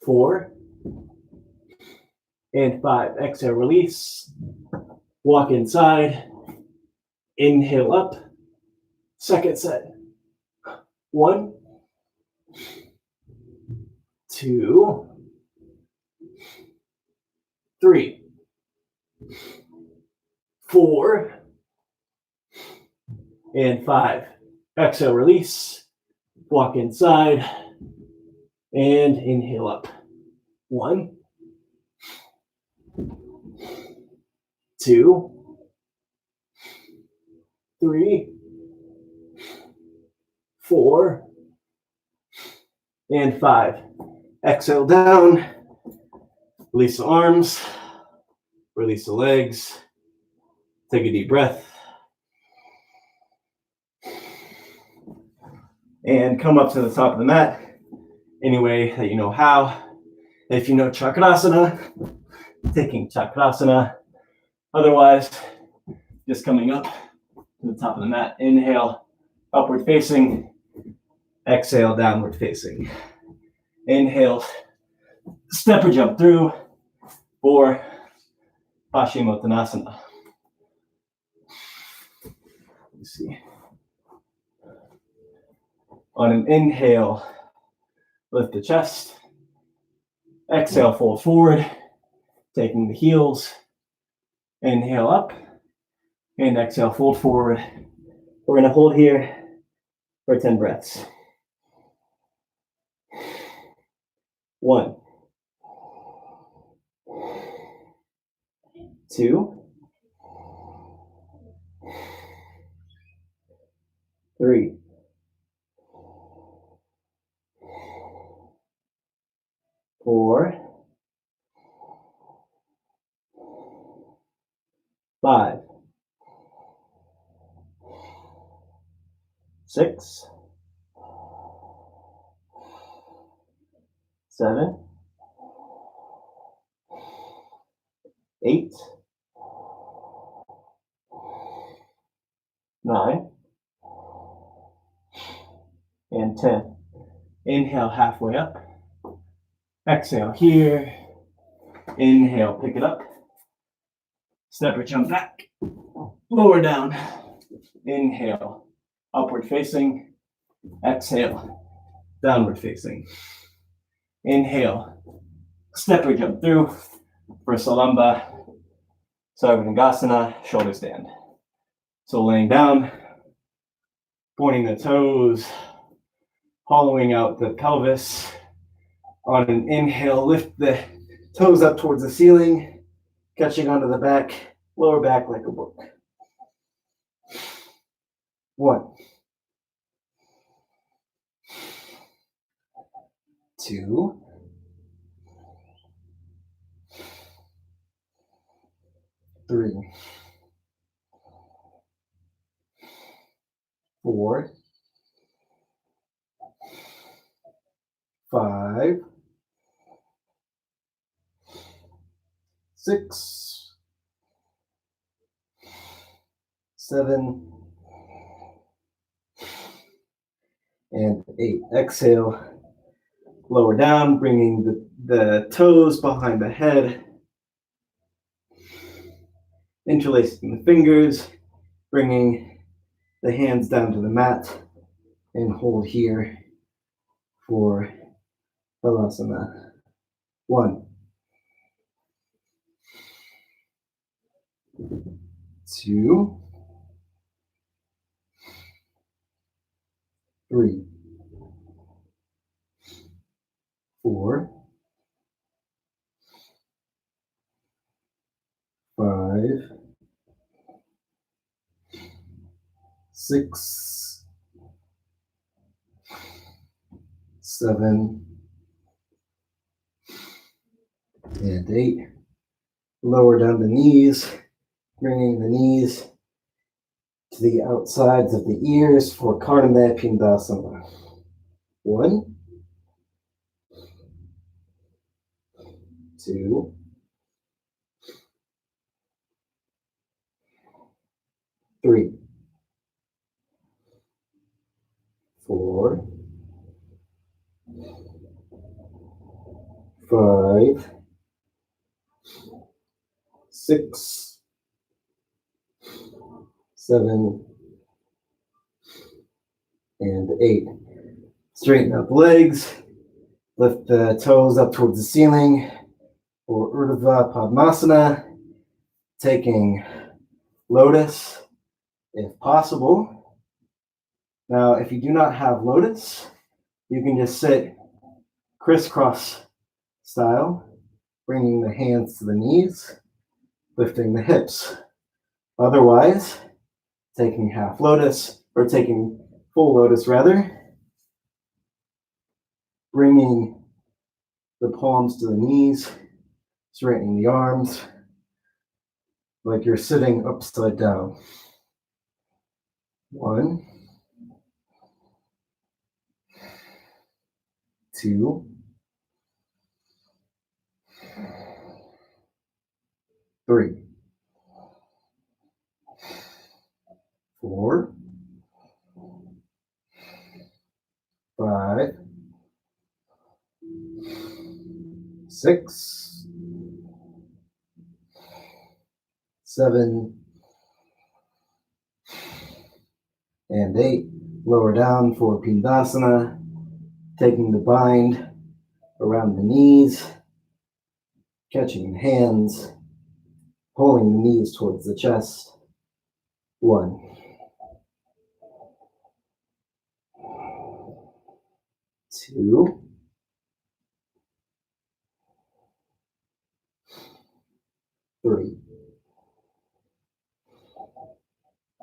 4, and 5. Exhale, release. Walk inside. Inhale up. Second set. 1, 2, 3, 4, and 5. Exhale, release. Walk inside. And inhale up. 1, 2, 3, 4, and 5. Exhale down. Release the arms. Release the legs. Take a deep breath. And come up to the top of the mat any way that you know how. If you know Chakrasana, taking Chakrasana. Otherwise, just coming up to the top of the mat. Inhale, upward facing. Exhale, downward facing. Inhale, step or jump through for Paschimottanasana. Let's see. On an inhale, lift the chest. Exhale, fold forward, taking the heels. Inhale up, and exhale, fold forward. We're going to hold here for 10 breaths. 1, 2, 3, 4, 5, 6, 7, 8, 9, and 10. Inhale, halfway up. Exhale here. Inhale, pick it up. Step or jump back. Lower down. Inhale, upward facing. Exhale, downward facing. Inhale, step or jump through for Salamba, Sarvangasana, shoulder stand. So laying down, pointing the toes, hollowing out the pelvis. On an inhale, lift the toes up towards the ceiling, catching onto the back, lower back like a book. 1, 2, 3, 4, 5, 6, 7, and 8. Exhale, lower down, bringing the toes behind the head, interlacing the fingers, bringing the hands down to the mat, and hold here for Balasana. 1, 2, 3, 4, 5, 6, 7, and 8. Lower down the knees, bringing the knees to the outsides of the ears for Karna Pindasana. 1, 2, 3, 4, 5, 6, 7, and 8. Straighten up the legs. Lift the toes up towards the ceiling for Urdhva Padmasana. Taking lotus if possible. Now, if you do not have lotus, you can just sit crisscross style, bringing the hands to the knees, lifting the hips. Otherwise, taking half lotus, or taking full lotus rather, bringing the palms to the knees, straightening the arms, like you're sitting upside down. 1, 2, 3, 4, 5, 6, 7, and 8. Lower down for Pindasana, taking the bind around the knees, catching the hands, pulling the knees towards the chest. 1, 2, 3,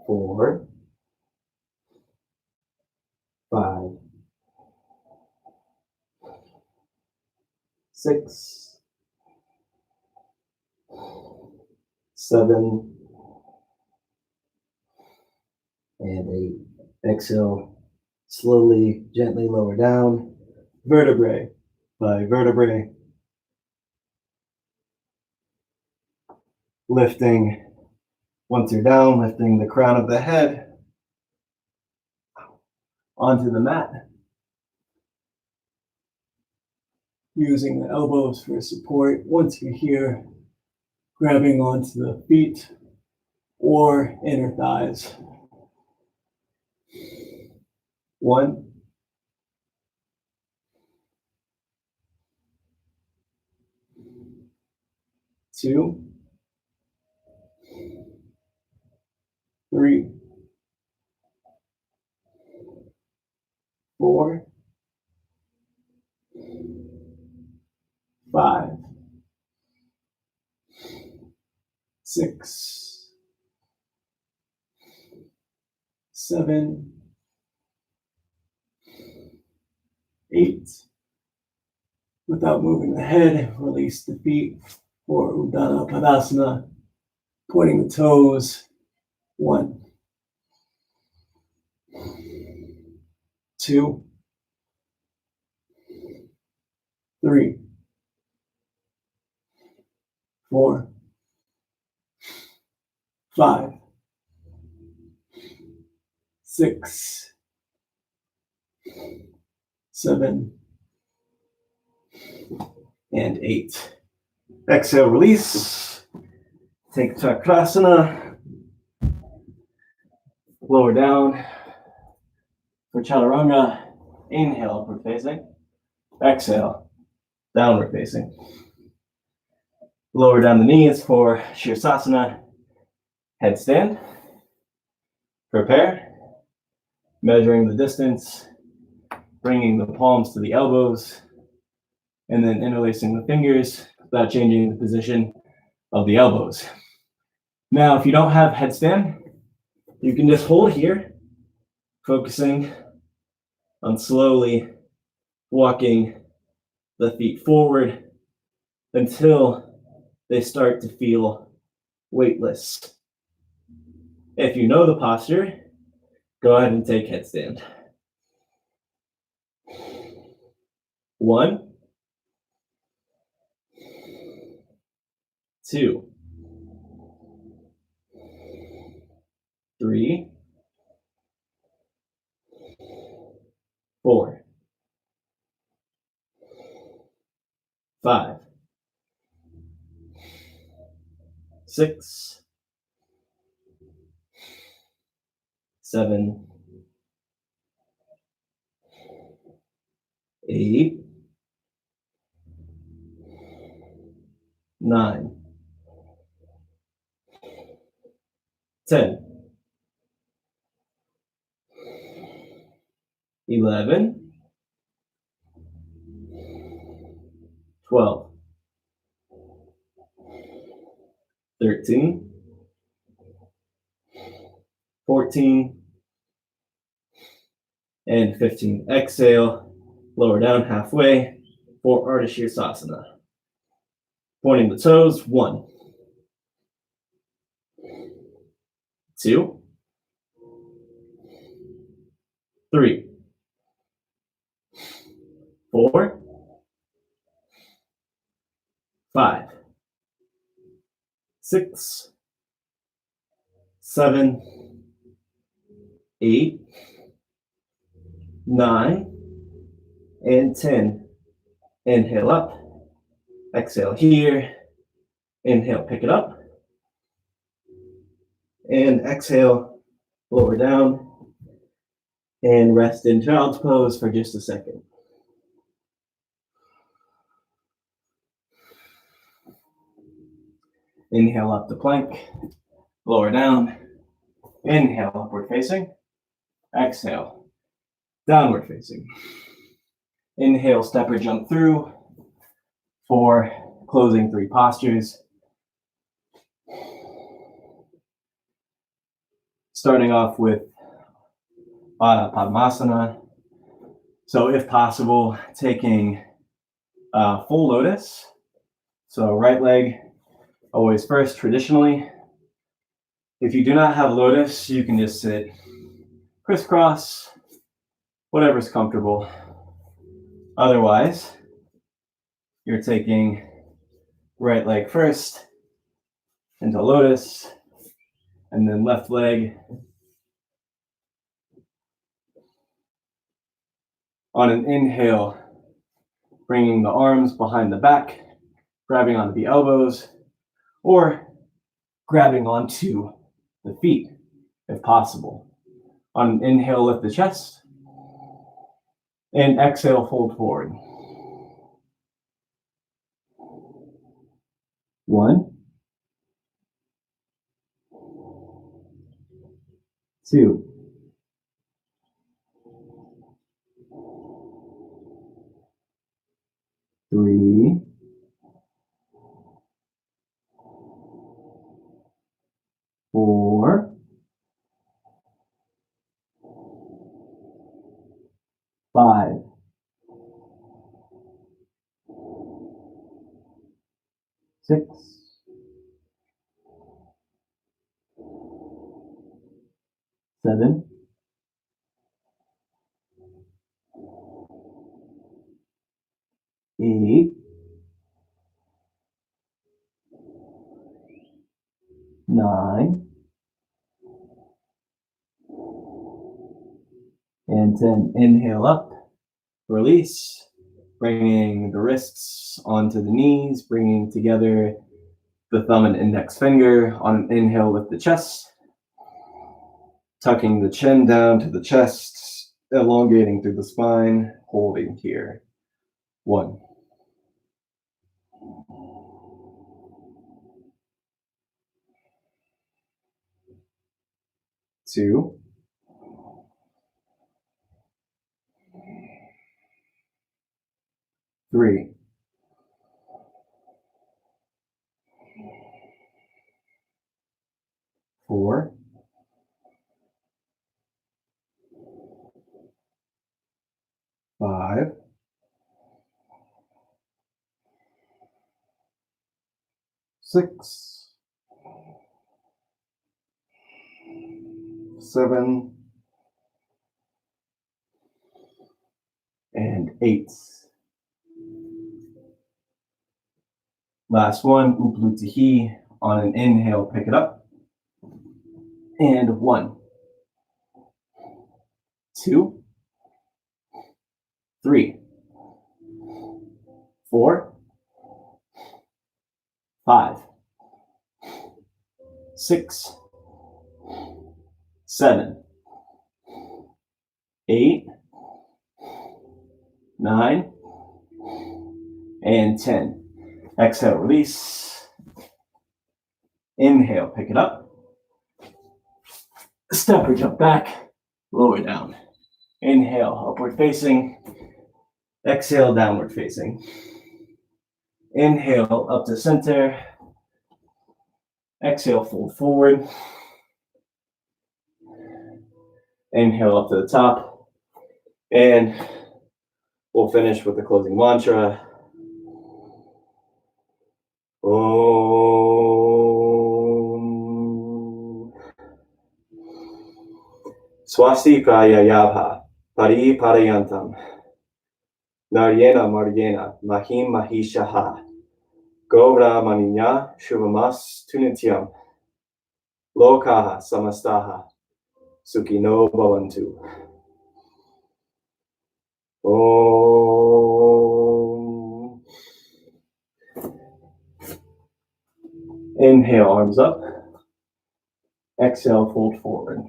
4, 5, 6, 7, and 8. Exhale, slowly, gently lower down, vertebrae by vertebrae. Lifting, once you're down, lifting the crown of the head onto the mat. Using the elbows for support. Once you're here, grabbing onto the feet or inner thighs. 1, 2, 3, 4, 5, 6, 7, 8. Without moving the head, release the feet for Uddiyana Padasana, pointing the toes. 1, 2, 3, 4, 5, 6, 7, and 8. Exhale, release. Take Chakrasana. Lower down for Chaturanga. Inhale, upward facing. Exhale, downward facing. Lower down the knees for Shirsasana. Headstand. Prepare. Measuring the distance. Bringing the palms to the elbows. And then interlacing the fingers without changing the position of the elbows. Now, if you don't have headstand, you can just hold here, focusing on slowly walking the feet forward until they start to feel weightless. If you know the posture, go ahead and take headstand. 1, 2, 3, 4, 5, 6, 7, 8, 9, 10, 11, 12, 13, 14, and 15. Exhale, lower down halfway for Ardha Shirsasana. Pointing the toes, 1, 2, 3, 4, 5, 6, 7, 8, 9, and 10. Inhale up, exhale here, inhale, pick it up, and exhale, lower down, and rest in child's pose for just a second. Inhale up to plank, lower down, inhale, upward facing, exhale, downward facing. Inhale, step or jump through for closing 3 postures. Starting off with Padmasana. So if possible, taking full lotus. So right leg always first traditionally. If you do not have lotus, you can just sit crisscross, whatever's comfortable. Otherwise, you're taking right leg first into lotus, and then left leg on an inhale, bringing the arms behind the back, grabbing onto the elbows, or grabbing onto the feet, if possible. On an inhale, lift the chest, and exhale, fold forward. 1, 2, 3, 4, 5, 6, 7, 8, 9, and 10. Inhale up, release, bringing the wrists onto the knees, bringing together the thumb and index finger. On an inhale, lift the chest, tucking the chin down to the chest, elongating through the spine, holding here. 1, 2, 3, 4, 5, 6, 7, and 8. Last one, Upalutahi. On an inhale, pick it up. And 1, 2, 3, 4, 5, 6, 7, 8, 9, and 10. Exhale, release. Inhale, pick it up. Step or jump back, lower down. Inhale, upward facing. Exhale, downward facing. Inhale, up to center. Exhale, fold forward. Inhale, up to the top. And we'll finish with the closing mantra. Om Swastikaya Yabha Pari Parayantam Naryena Maryena Mahim Mahishaha Govra Maninya Shuvamas Tunityam Lokaha Samastaha Sukino Bhavantu. Om. Inhale, arms up. Exhale, fold forward.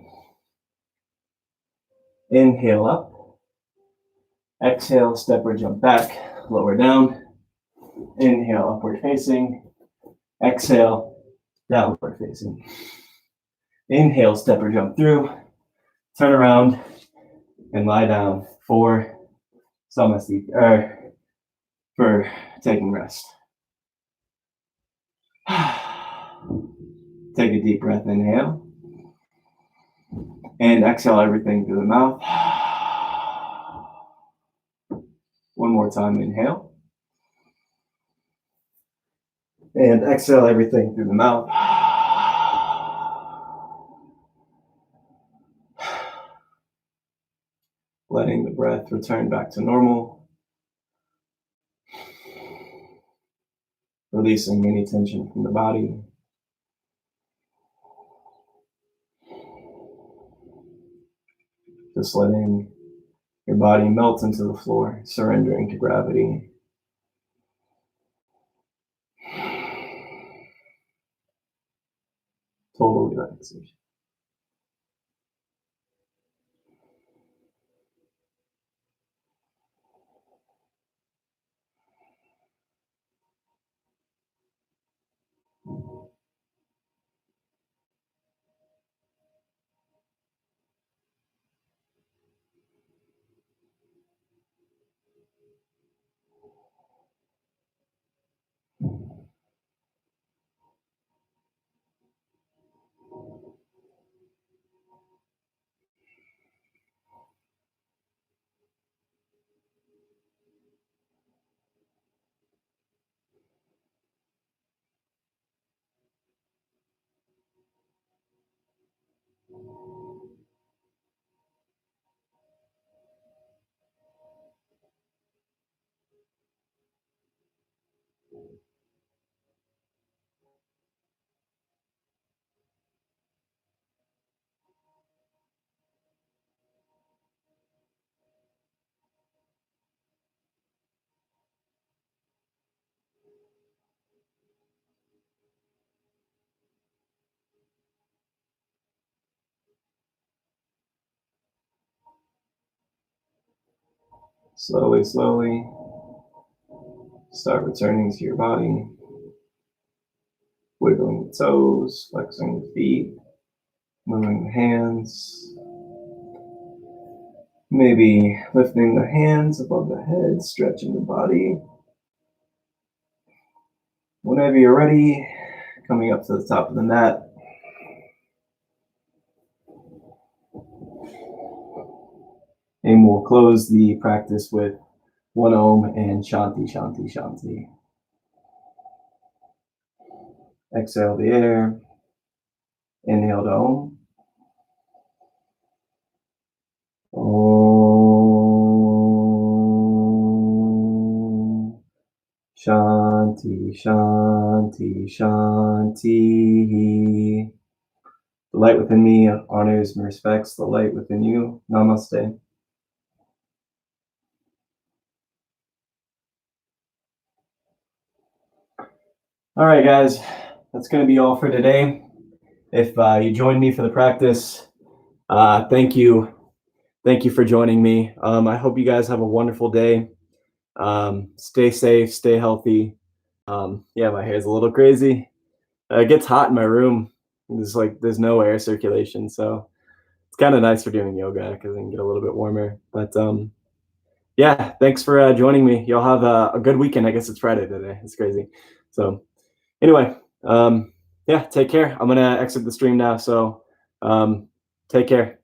Inhale up. Exhale, step or jump back, lower down. Inhale, upward facing. Exhale, downward facing. Inhale, step or jump through. Turn around and lie down for for taking rest. Take a deep breath, inhale. And exhale everything through the mouth. One more time, inhale. And exhale everything through the mouth. Letting the breath return back to normal. Releasing any tension from the body. Just letting your body melt into the floor, surrendering to gravity. Total relaxation. Slowly, slowly, start returning to your body. Wiggling the toes, flexing the feet, moving the hands. Maybe lifting the hands above the head, stretching the body. Whenever you're ready, coming up to the top of the mat. And we'll close the practice with one Om and Shanti, Shanti, Shanti. Exhale the air. Inhale to Om. Om. Shanti, Shanti, Shanti. The light within me honors and respects the light within you. Namaste. All right, guys, that's going to be all for today. If you joined me for the practice, thank you. Thank you for joining me. I hope you guys have a wonderful day. Stay safe, stay healthy. Yeah, my hair's a little crazy. It gets hot in my room. There's no air circulation, so it's kind of nice for doing yoga because it can get a little bit warmer. But yeah, thanks for joining me. Y'all have a good weekend. I guess it's Friday today. It's crazy. So anyway, yeah, take care. I'm gonna exit the stream now. So take care.